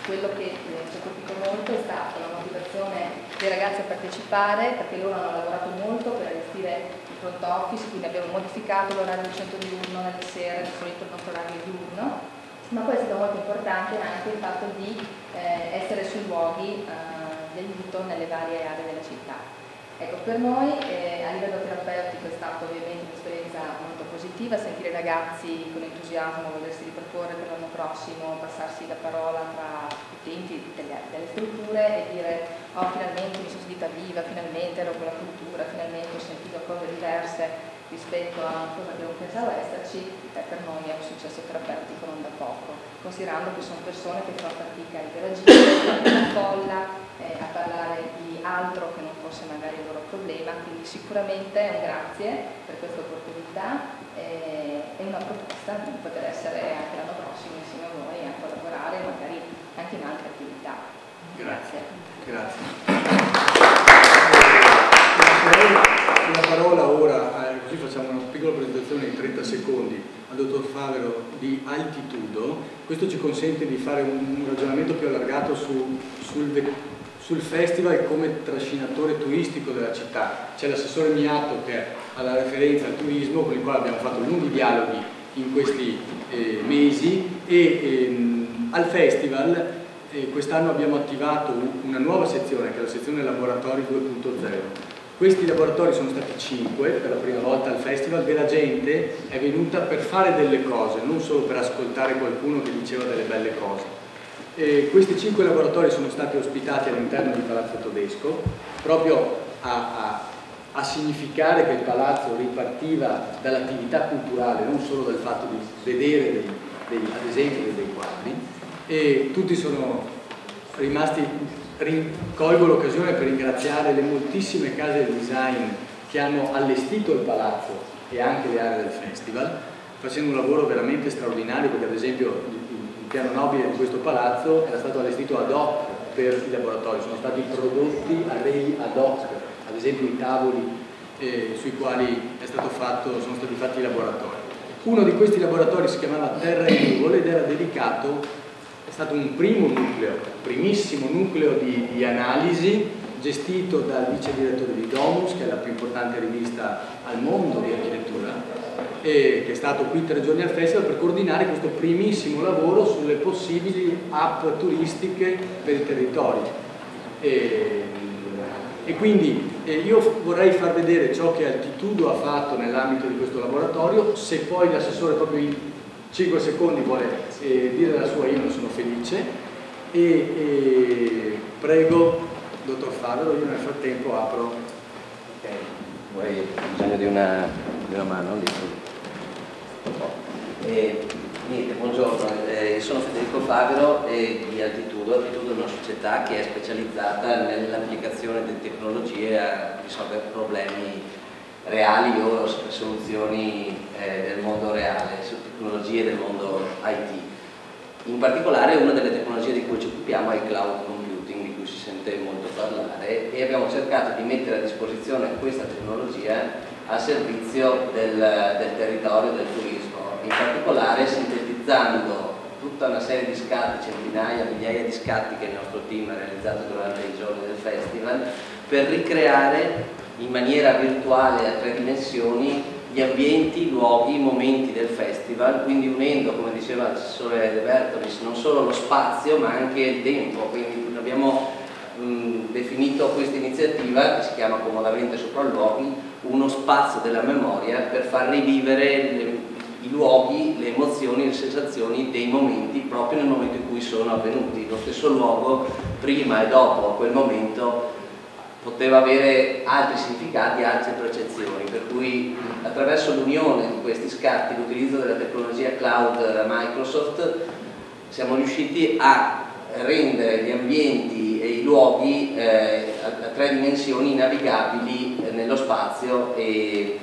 quello che ci ha colpito molto è stata la motivazione dei ragazzi a partecipare, perché loro hanno lavorato molto per allestire il front office, quindi abbiamo modificato l'orario del centro diurno nelle sere, di solito il nostro orario diurno, ma poi è stato molto importante anche il fatto di essere sui luoghi di aiuto nelle varie aree della città. Ecco, per noi a livello terapeutico è stata ovviamente un'esperienza molto positiva, sentire i ragazzi con entusiasmo volersi riproporre per l'anno prossimo, passarsi la parola tra utenti delle strutture e dire oh, finalmente mi sono sentita viva, finalmente ero con la cultura, finalmente ho sentito cose diverse rispetto a una cosa che non pensavo esserci. Per noi è un successo terapeutico non da poco, considerando che sono persone che fanno fatica a interagire con la folla, a parlare di altro che non fosse magari il loro problema, quindi sicuramente un grazie per questa opportunità e una proposta di poter essere anche l'anno prossimo insieme a voi a collaborare magari anche in altre attività. Grazie. La parola ora, così facciamo una piccola presentazione in 30 secondi al dottor Favero di Altitudo. Questo ci consente di fare un ragionamento più allargato sul festival come trascinatore turistico della città. C'è l'assessore Miato che ha la referenza al turismo, con il quale abbiamo fatto lunghi dialoghi in questi mesi, e al festival quest'anno abbiamo attivato una nuova sezione, che è la sezione Laboratori 2.0. Questi laboratori sono stati 5 per la prima volta al festival, della gente è venuta per fare delle cose, non solo per ascoltare qualcuno che diceva delle belle cose. Questi 5 laboratori sono stati ospitati all'interno di Palazzo Todesco, proprio a significare che il palazzo ripartiva dall'attività culturale, non solo dal fatto di vedere ad esempio dei quadri, e tutti sono rimasti. Colgo l'occasione per ringraziare le moltissime case del design che hanno allestito il palazzo e anche le aree del festival, facendo un lavoro veramente straordinario, perché ad esempio il piano nobile di questo palazzo era stato allestito ad hoc per i laboratori, sono stati prodotti arredi ad hoc, ad esempio i tavoli sui quali sono stati fatti i laboratori. Uno di questi laboratori si chiamava Terra e Nuvole ed era dedicato. È stato un primissimo nucleo di analisi gestito dal vice direttore di Domus, che è la più importante rivista al mondo di architettura, e che è stato qui 3 giorni al festival per coordinare questo primissimo lavoro sulle possibili app turistiche per il territorio. E quindi io vorrei far vedere ciò che Altitudo ha fatto nell'ambito di questo laboratorio. Se poi l'assessore proprio in 5 secondi vuole dire la sua, io ne sono felice. E prego, dottor Favero, io nel frattempo apro. Ok, vorrei bisogno di una mano lì. Niente, buongiorno, sono Federico Favero di Altitudo. Altitudo è una società che è specializzata nell'applicazione di tecnologie a risolvere problemi reali o soluzioni del mondo reale, su tecnologie del mondo IT. In particolare una delle tecnologie di cui ci occupiamo è il cloud computing, di cui si sente molto parlare, e abbiamo cercato di mettere a disposizione questa tecnologia a servizio del territorio, del turismo, in particolare sintetizzando tutta una serie di scatti, centinaia, migliaia di scatti che il nostro team ha realizzato durante i giorni del festival, per ricreare in maniera virtuale a 3 dimensioni gli ambienti, i luoghi, i momenti del festival, quindi unendo, come diceva l'assessore De Bertolis, non solo lo spazio ma anche il tempo. Quindi abbiamo definito questa iniziativa, che si chiama comodamente Sopralluoghi, uno spazio della memoria per far rivivere i luoghi, le emozioni, le sensazioni dei momenti proprio nel momento in cui sono avvenuti. Lo stesso luogo, prima e dopo quel momento, poteva avere altri significati, altre percezioni, per cui attraverso l'unione di questi scatti, l'utilizzo della tecnologia cloud Microsoft, siamo riusciti a rendere gli ambienti e i luoghi a 3 dimensioni navigabili nello spazio e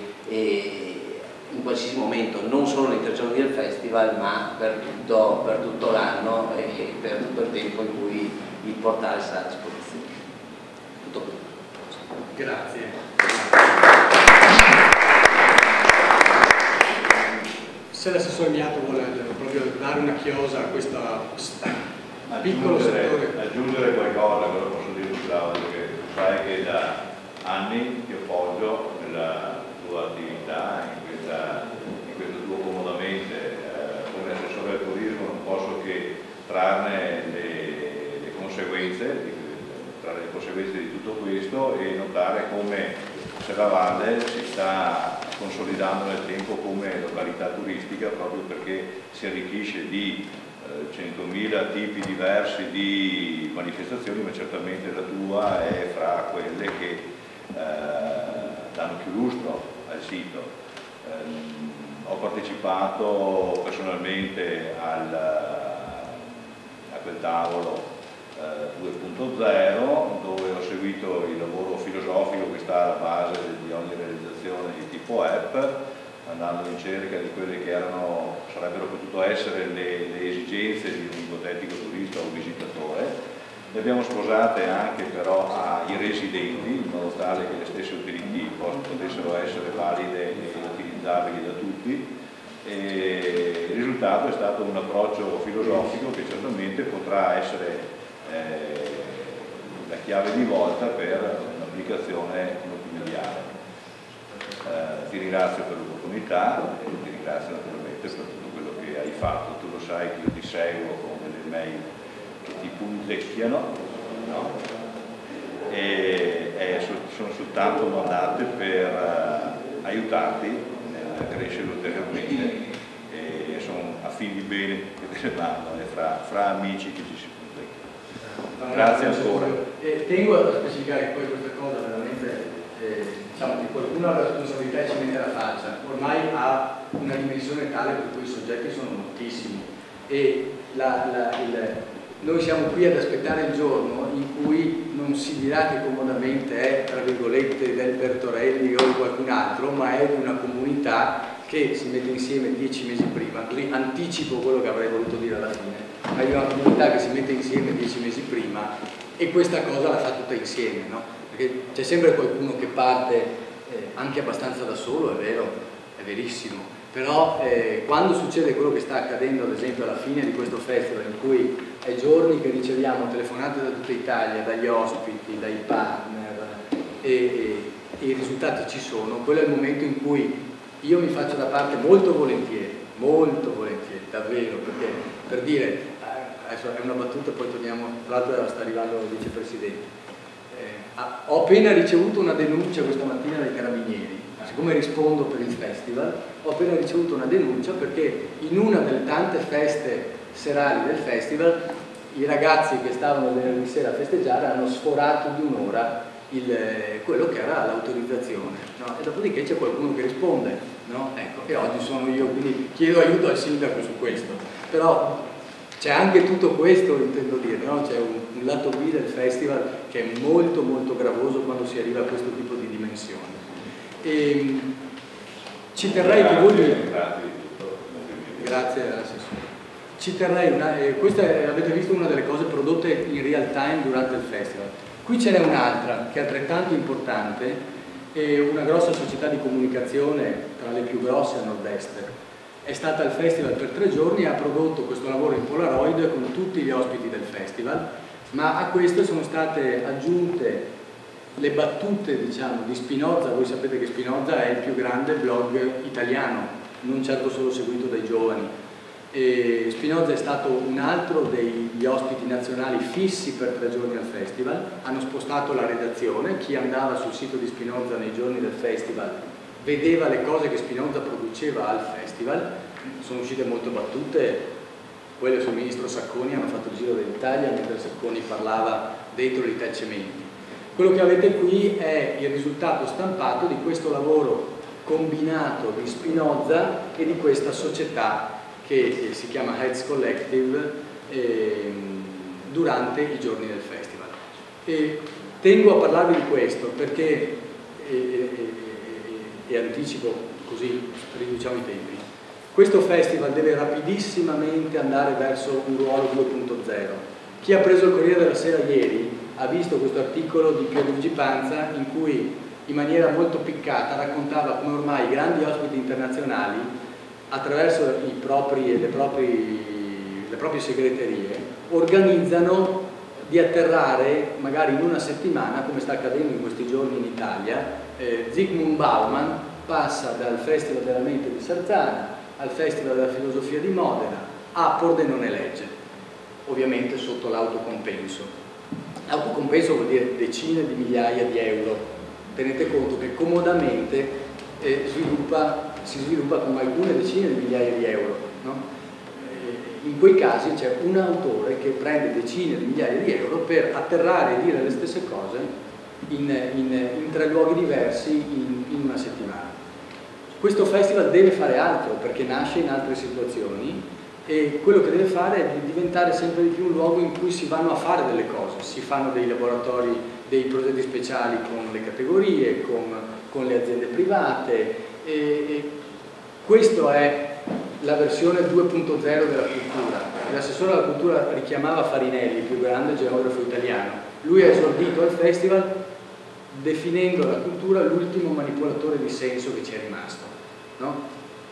in qualsiasi momento, non solo nei 3 giorni del festival, ma per tutto l'anno e per tutto il tempo in cui il portale sarà a disposizione. Tutto qui. Grazie. Se l'assessore Miato vuole proprio dare una chiosa a questo piccolo settore. Aggiungere qualcosa, però posso dire, Claudio, che sai che da anni ti appoggio nella tua attività, in questo tuo comodamente. Come assessore al turismo non posso che trarne le conseguenze, di tutto questo, e notare come Serravalle si sta consolidando nel tempo come località turistica, proprio perché si arricchisce di 100.000 tipi diversi di manifestazioni, ma certamente la tua è fra quelle che danno più lustro al sito. Ho partecipato personalmente a quel tavolo 2.0, dove ho seguito il lavoro filosofico che sta alla base di ogni realizzazione di tipo app, andando in cerca di quelle che sarebbero potuto essere le esigenze di un ipotetico turista o visitatore. Le abbiamo sposate anche però ai residenti, in modo tale che le stesse utility potessero essere valide e utilizzabili da tutti. E il risultato è stato un approccio filosofico che certamente potrà essere la chiave di volta per un'applicazione multimediale. Ti ringrazio per l'opportunità e ti ringrazio naturalmente per tutto quello che hai fatto. Tu lo sai che io ti seguo con delle mail che ti punzecchiano, no? E sono soltanto mandate per aiutarti a crescere ulteriormente, e sono affini bene che te le mando fra amici che ci si punzecchiano. Grazie ancora. Tengo a specificare poi questa cosa veramente, diciamo che qualcuno ha la responsabilità e ci mette la faccia, ormai ha una dimensione tale per cui i soggetti sono moltissimi, e noi siamo qui ad aspettare il giorno in cui non si dirà che comodamente è, tra virgolette, del Bertorelli o di qualcun altro, ma è di una comunità che si mette insieme 10 mesi prima, così anticipo quello che avrei voluto dire alla fine, ma è una comunità che si mette insieme 10 mesi prima e questa cosa la fa tutta insieme, no? Perché c'è sempre qualcuno che parte anche abbastanza da solo, è vero, è verissimo, però quando succede quello che sta accadendo ad esempio alla fine di questo festival, in cui è giorni che riceviamo telefonate da tutta Italia, dagli ospiti, dai partner, e i risultati ci sono, quello è il momento in cui io mi faccio da parte molto volentieri, davvero, perché per dire, adesso è una battuta, poi torniamo, tra l'altro sta arrivando il vicepresidente, Ho appena ricevuto una denuncia questa mattina dai carabinieri, siccome rispondo per il festival, ho appena ricevuto una denuncia perché in una delle tante feste serali del festival i ragazzi che stavano venerdì sera a festeggiare hanno sforato di un'ora quello che era l'autorizzazione, no? E dopodiché c'è qualcuno che risponde, no? Ecco, e oggi sono io, quindi chiedo aiuto al sindaco su questo, però c'è anche tutto questo, intendo dire, no? C'è un lato B del festival che è molto molto gravoso quando si arriva a questo tipo di dimensioni. E ci terrei che voi... Grazie all'assessore. Ci terrei, questa avete visto una delle cose prodotte in real time durante il festival. Qui ce n'è un'altra che è altrettanto importante, è una grossa società di comunicazione, tra le più grosse a nord-est. È stata al festival per 3 giorni e ha prodotto questo lavoro in Polaroid con tutti gli ospiti del festival, ma a questo sono state aggiunte le battute, diciamo, di Spinoza. Voi sapete che Spinoza è il più grande blog italiano, non certo solo seguito dai giovani. E Spinoza è stato un altro degli ospiti nazionali fissi per 3 giorni al festival. Hanno spostato la redazione, chi andava sul sito di Spinoza nei giorni del festival vedeva le cose che Spinoza produceva al festival. Sono uscite molte battute, quelle sul ministro Sacconi hanno fatto il giro dell'Italia mentre Sacconi parlava dentro l'Italcementi. Quello che avete qui è il risultato stampato di questo lavoro combinato di Spinoza e di questa società che si chiama Heads Collective durante i giorni del festival. E tengo a parlarvi di questo perché, e anticipo così riduciamo i tempi, questo festival deve rapidissimamente andare verso un ruolo 2.0. Chi ha preso il Corriere della Sera ieri ha visto questo articolo di Pierluigi Panza in cui in maniera molto piccata raccontava come ormai i grandi ospiti internazionali attraverso le proprie segreterie organizzano di atterrare magari in una settimana, come sta accadendo in questi giorni in Italia. Zygmunt Bauman passa dal Festival della Mente di Sarzana al Festival della Filosofia di Modena a Pordenone Legge, ovviamente sotto l'autocompenso. L'autocompenso vuol dire decine di migliaia di euro. Tenete conto che comodamente si sviluppa con alcune decine di migliaia di euro, no? In quei casi c'è un autore che prende decine di migliaia di euro per atterrare e dire le stesse cose in 3 luoghi diversi in una settimana. Questo festival deve fare altro perché nasce in altre situazioni e quello che deve fare è di diventare sempre di più un luogo in cui si vanno a fare delle cose, si fanno dei laboratori, dei progetti speciali con le categorie, con le aziende private e questo è la versione 2.0 della cultura. L'assessore alla cultura richiamava Farinelli, il più grande geografo italiano. Lui ha esordito al festival definendo la cultura l'ultimo manipolatore di senso che ci è rimasto, no?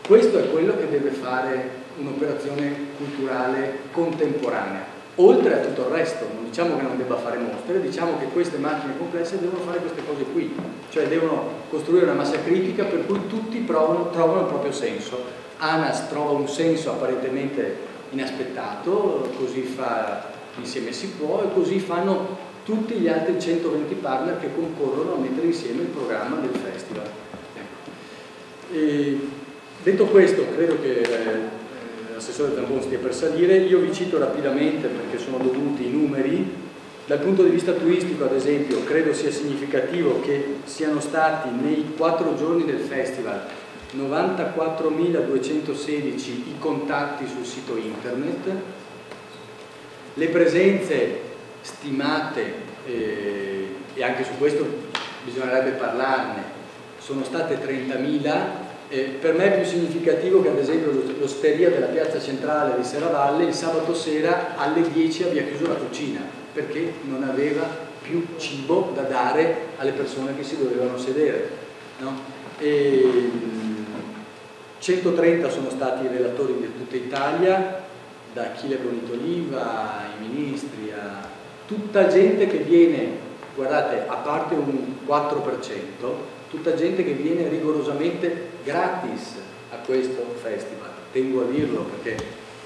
Questo è quello che deve fare un'operazione culturale contemporanea, oltre a tutto il resto. Non diciamo che non debba fare mostre, diciamo che queste macchine complesse devono fare queste cose qui, cioè devono costruire una massa critica per cui tutti trovano il proprio senso. ANAS trova un senso apparentemente inaspettato, così fa Insieme si può e così fanno tutti gli altri 120 partner che concorrono a mettere insieme il programma del festival. Ecco. E detto questo, credo che l'assessore Zambon stia per salire. Io vi cito rapidamente perché sono dovuti i numeri. Dal punto di vista turistico, ad esempio, credo sia significativo che siano stati nei 4 giorni del festival 94.216 i contatti sul sito internet, le presenze stimate, e anche su questo bisognerebbe parlarne, sono state 30.000. Per me è più significativo che ad esempio l'osteria della piazza centrale di Serravalle il sabato sera alle 10 abbia chiuso la cucina perché non aveva più cibo da dare alle persone che si dovevano sedere, no? 130 sono stati i relatori di tutta Italia, da Achille Bonito-Oliva ai ministri, a tutta gente che viene, guardate, a parte un 4%, tutta gente che viene rigorosamente gratis a questo festival. Tengo a dirlo perché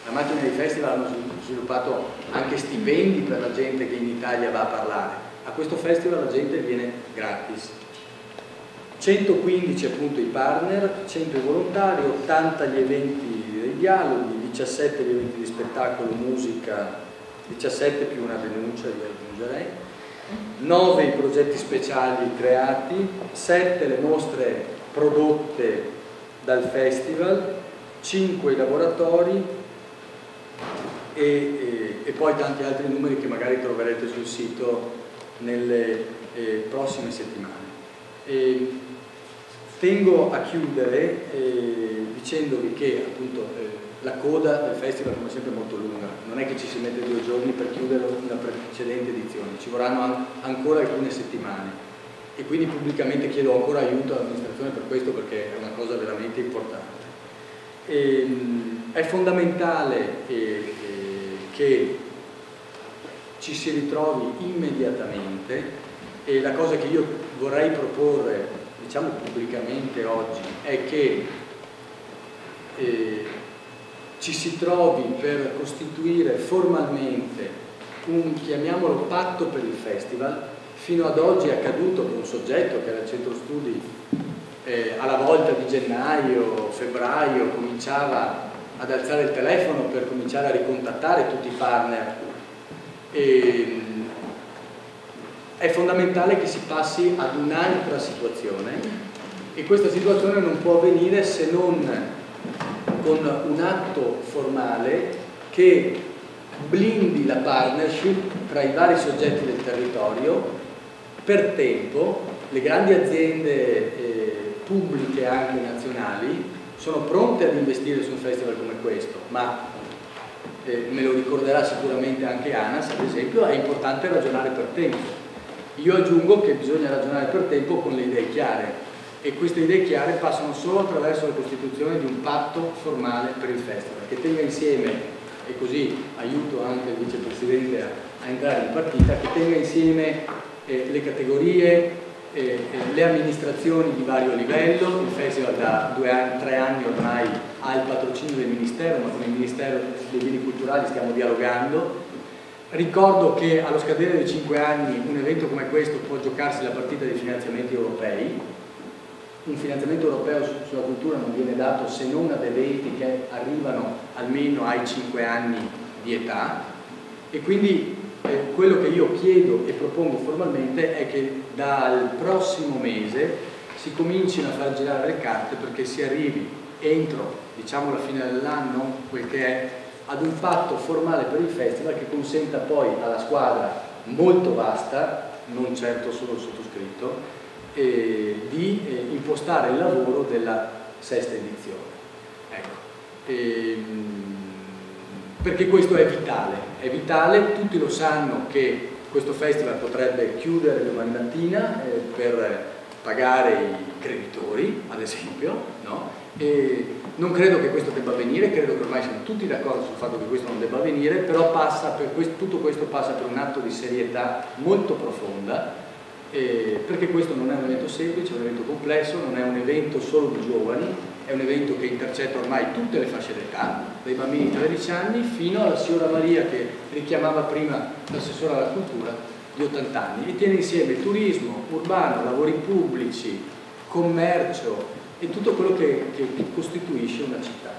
La macchina dei festival hanno sviluppato anche stipendi per la gente che in Italia va a parlare. A questo festival la gente viene gratis. 115 appunto i partner, 100 i volontari, 80 gli eventi dei dialoghi, 17 gli eventi di spettacolo, musica, 17 più una denuncia, io aggiungerei, 9 i progetti speciali creati, 7 le mostre prodotte dal festival, 5 i laboratori e poi tanti altri numeri che magari troverete sul sito nelle prossime settimane. Tengo a chiudere dicendovi che appunto la coda del festival come sempre è molto lunga, non è che ci si mette 2 giorni per chiudere una precedente edizione, ci vorranno ancora alcune settimane e quindi pubblicamente chiedo ancora aiuto all'amministrazione per questo, perché è una cosa veramente importante. È fondamentale che ci si ritrovi immediatamente e la cosa che io vorrei proporre, diciamo pubblicamente oggi, è che ci si trovi per costituire formalmente un, chiamiamolo, patto per il festival. Fino ad oggi è accaduto che un soggetto che era il centro studi alla volta di gennaio, febbraio cominciava ad alzare il telefono per cominciare a ricontattare tutti i partner. È fondamentale che si passi ad un'altra situazione e questa situazione non può avvenire se non con un atto formale che blindi la partnership tra i vari soggetti del territorio per tempo. Le grandi aziende pubbliche anche nazionali sono pronte ad investire su un festival come questo, ma me lo ricorderà sicuramente anche ANAS, ad esempio, è importante ragionare per tempo. Io aggiungo che bisogna ragionare per tempo con le idee chiare e queste idee chiare passano solo attraverso la costituzione di un patto formale per il festival che tenga insieme, e così aiuto anche il vicepresidente a entrare in partita, che tenga insieme le categorie, le amministrazioni di vario livello. Il festival da 3 anni ormai ha il patrocinio del Ministero, ma con il Ministero dei Beni Culturali stiamo dialogando. Ricordo che allo scadere dei 5 anni un evento come questo può giocarsi la partita dei finanziamenti europei. Un finanziamento europeo sulla cultura non viene dato se non ad eventi che arrivano almeno ai 5 anni di età e quindi quello che io chiedo e propongo formalmente è che dal prossimo mese si comincino a far girare le carte perché si arrivi entro, diciamo, la fine dell'anno, quel che è, ad un patto formale per il festival che consenta poi alla squadra molto vasta, non certo solo il sottoscritto, di impostare il lavoro della 6ª edizione. Ecco. Perché questo è vitale, tutti lo sanno che questo festival potrebbe chiudere domani mattina per pagare i creditori, ad esempio, no? E non credo che questo debba avvenire, credo che ormai siamo tutti d'accordo sul fatto che questo non debba avvenire, però tutto questo passa per un atto di serietà molto profonda, perché questo non è un evento semplice, è un evento complesso, non è un evento solo di giovani, è un evento che intercetta ormai tutte le fasce d'età, dai bambini di 13 anni fino alla signora Maria che richiamava prima l'assessore alla cultura di 80 anni e tiene insieme turismo urbano, lavori pubblici, commercio e tutto quello che costituisce una città.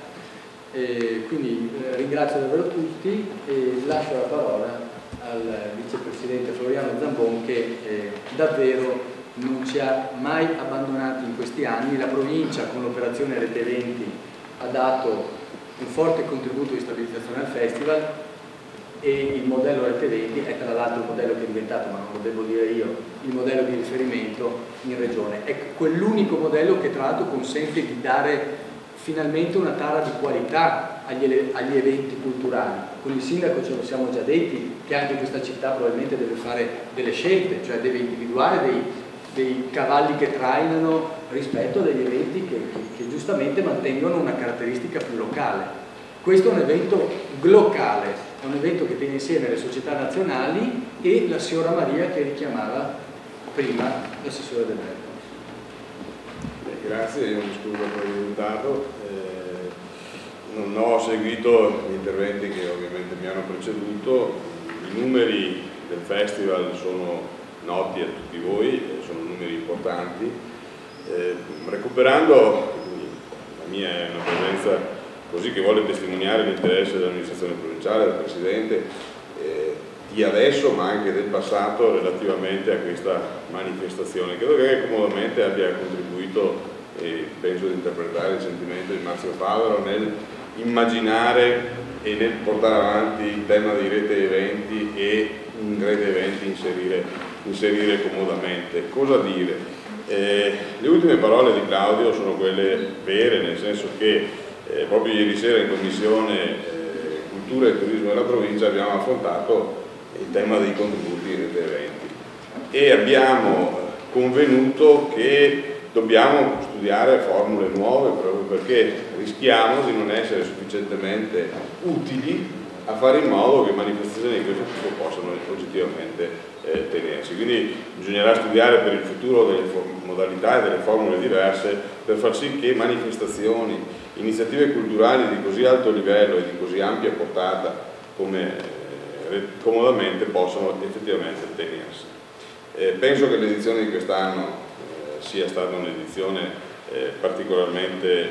Quindi ringrazio davvero tutti e lascio la parola al vicepresidente Floriano Zambon che davvero non ci ha mai abbandonati in questi anni. La provincia con l'operazione Rete Eventi ha dato un forte contributo di stabilizzazione al festival e il modello Rete Eventi è tra l'altro il modello che è diventato, ma non lo devo dire io, il modello di riferimento in regione. È quell'unico modello che tra l'altro consente di dare finalmente una tara di qualità agli eventi culturali. Con il sindaco ce lo siamo già detti che anche questa città probabilmente deve fare delle scelte, cioè deve individuare dei cavalli che trainano rispetto a degli eventi che giustamente mantengono una caratteristica più locale. Questo è un evento glocale, è un evento che tiene insieme le società nazionali e la signora Maria che richiamava prima l'assessore del Veneto. Grazie, io mi scuso per il ritardo. non ho seguito gli interventi che ovviamente mi hanno preceduto. I numeri del festival sono noti a tutti voi, sono numeri importanti. Recuperando, la mia è una presenza così che vuole testimoniare l'interesse dell'amministrazione provinciale, del Presidente, di adesso ma anche del passato relativamente a questa manifestazione. Credo che comodamente abbia contribuito, e penso di interpretare il sentimento di Marzio Favero, nel immaginare e nel portare avanti il tema di rete eventi e in rete eventi inserire comodamente. Cosa dire? Le ultime parole di Claudio sono quelle vere, nel senso che proprio ieri sera in Commissione Cultura e Turismo della provincia abbiamo affrontato il tema dei contributi in rete eventi e abbiamo convenuto che dobbiamo studiare formule nuove proprio perché rischiamo di non essere sufficientemente utili a fare in modo che manifestazioni di questo tipo possano oggettivamente tenersi. Quindi bisognerà studiare per il futuro delle modalità e delle formule diverse per far sì che manifestazioni, iniziative culturali di così alto livello e di così ampia portata come comodamente possano effettivamente tenersi. Penso che l'edizione di quest'anno sia stata un'edizione particolarmente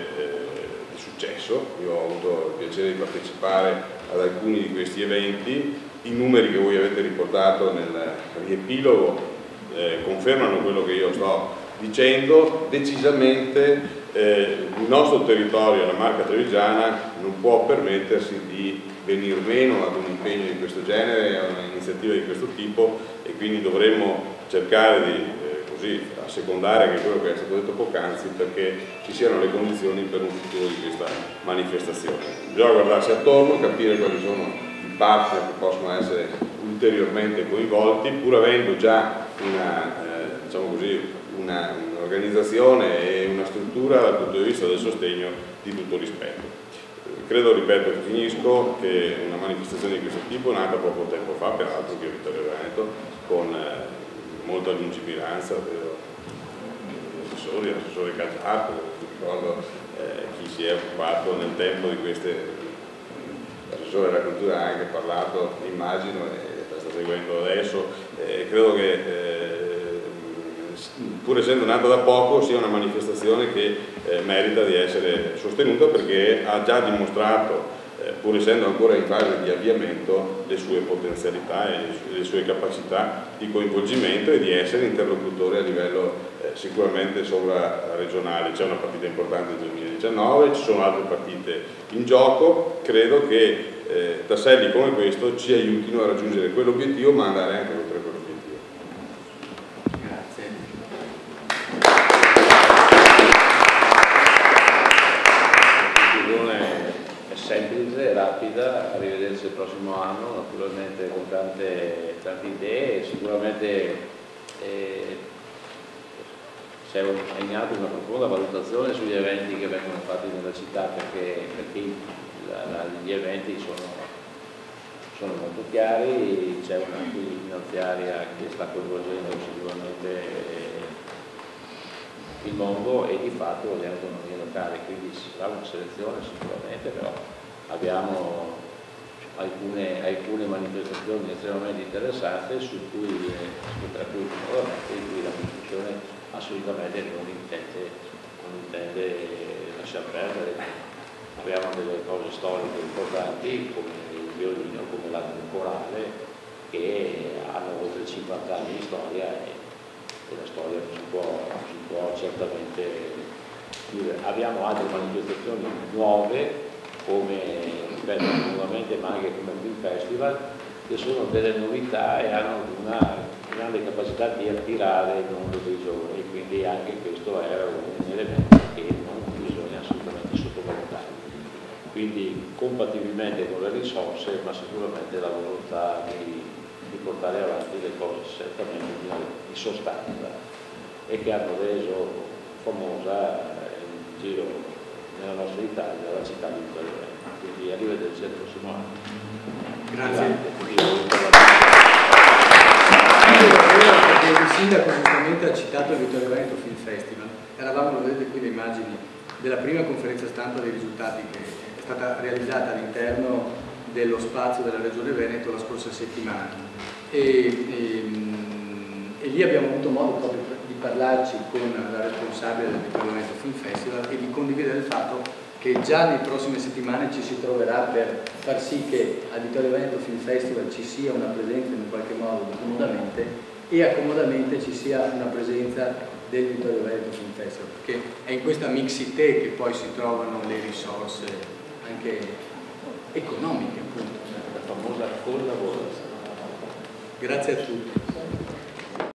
di successo. Io ho avuto il piacere di partecipare ad alcuni di questi eventi. I numeri che voi avete riportato nel riepilogo confermano quello che io sto dicendo. Decisamente il nostro territorio, la Marca Trevigiana, non può permettersi di venir meno ad un impegno di questo genere, a un'iniziativa di questo tipo, e quindi dovremmo cercare di assecondare anche quello che è stato detto poc'anzi perché ci siano le condizioni per un futuro di questa manifestazione. Bisogna guardarsi attorno, capire quali sono i partner che possono essere ulteriormente coinvolti, pur avendo già un'organizzazione e una struttura dal punto di vista del sostegno di tutto rispetto. Credo, ripeto, finisco, che una manifestazione di questo tipo, nata poco tempo fa, peraltro qui a Vittorio Veneto, con molta lungimiranza l'assessore Caggiato, ricordo chi si è occupato nel tempo di queste, l'assessore della cultura ha anche parlato, immagino, e la sta seguendo adesso. Credo che pur essendo nata da poco sia una manifestazione che merita di essere sostenuta perché ha già dimostrato, pur essendo ancora in fase di avviamento, le sue potenzialità e le sue capacità di coinvolgimento e di essere interlocutore a livello sicuramente sovraregionale. C'è una partita importante nel 2019, ci sono altre partite in gioco. Credo che tasselli come questo ci aiutino a raggiungere quell'obiettivo, ma andare anche oltre quell'obiettivo. Grazie. È semplice, rapida, arrivederci il prossimo anno, naturalmente con tante idee. Sicuramente c'è in atto una profonda valutazione sugli eventi che vengono fatti nella città perché gli eventi sono molto chiari, c'è una finanziaria che sta coinvolgendo sicuramente il mondo e di fatto le autonomie locali, quindi si fa una selezione sicuramente, però abbiamo alcune manifestazioni estremamente interessanti tra cui la Commissione assolutamente non intende lasciar perdere. Abbiamo delle cose storiche importanti come il violino, come l'arte corale, che hanno oltre 50 anni di storia e la storia non si può certamente chiudere. Abbiamo altre manifestazioni nuove come, ripeto, nuovamente, ma anche come il Festival, che sono delle novità e hanno una grande capacità di attirare il mondo dei giovani, quindi anche questo era un elemento che non bisogna assolutamente sottovalutare. Quindi compatibilmente con le risorse, ma sicuramente la volontà di portare avanti le cose certamente di sostanza e che hanno reso famosa in giro nella nostra Italia la città di Vittorio Veneto. Quindi arrivederci al prossimo anno. Grazie. Il sindaco giustamente ha citato il Vittorio Veneto Film Festival. Eravamo, vedete qui le immagini della prima conferenza stampa dei risultati che stata realizzata all'interno dello spazio della Regione Veneto la scorsa settimana e lì abbiamo avuto modo proprio di parlarci con la responsabile del Vittorio Veneto Film Festival e di condividere il fatto che già nelle prossime settimane ci si troverà per far sì che al Vittorio Veneto Film Festival ci sia una presenza in qualche modo accomodamente e accomodamente ci sia una presenza del Vittorio Veneto Film Festival, perché è in questa mixité che poi si trovano le risorse anche economiche, appunto. La famosa collaborazione. Grazie a tutti.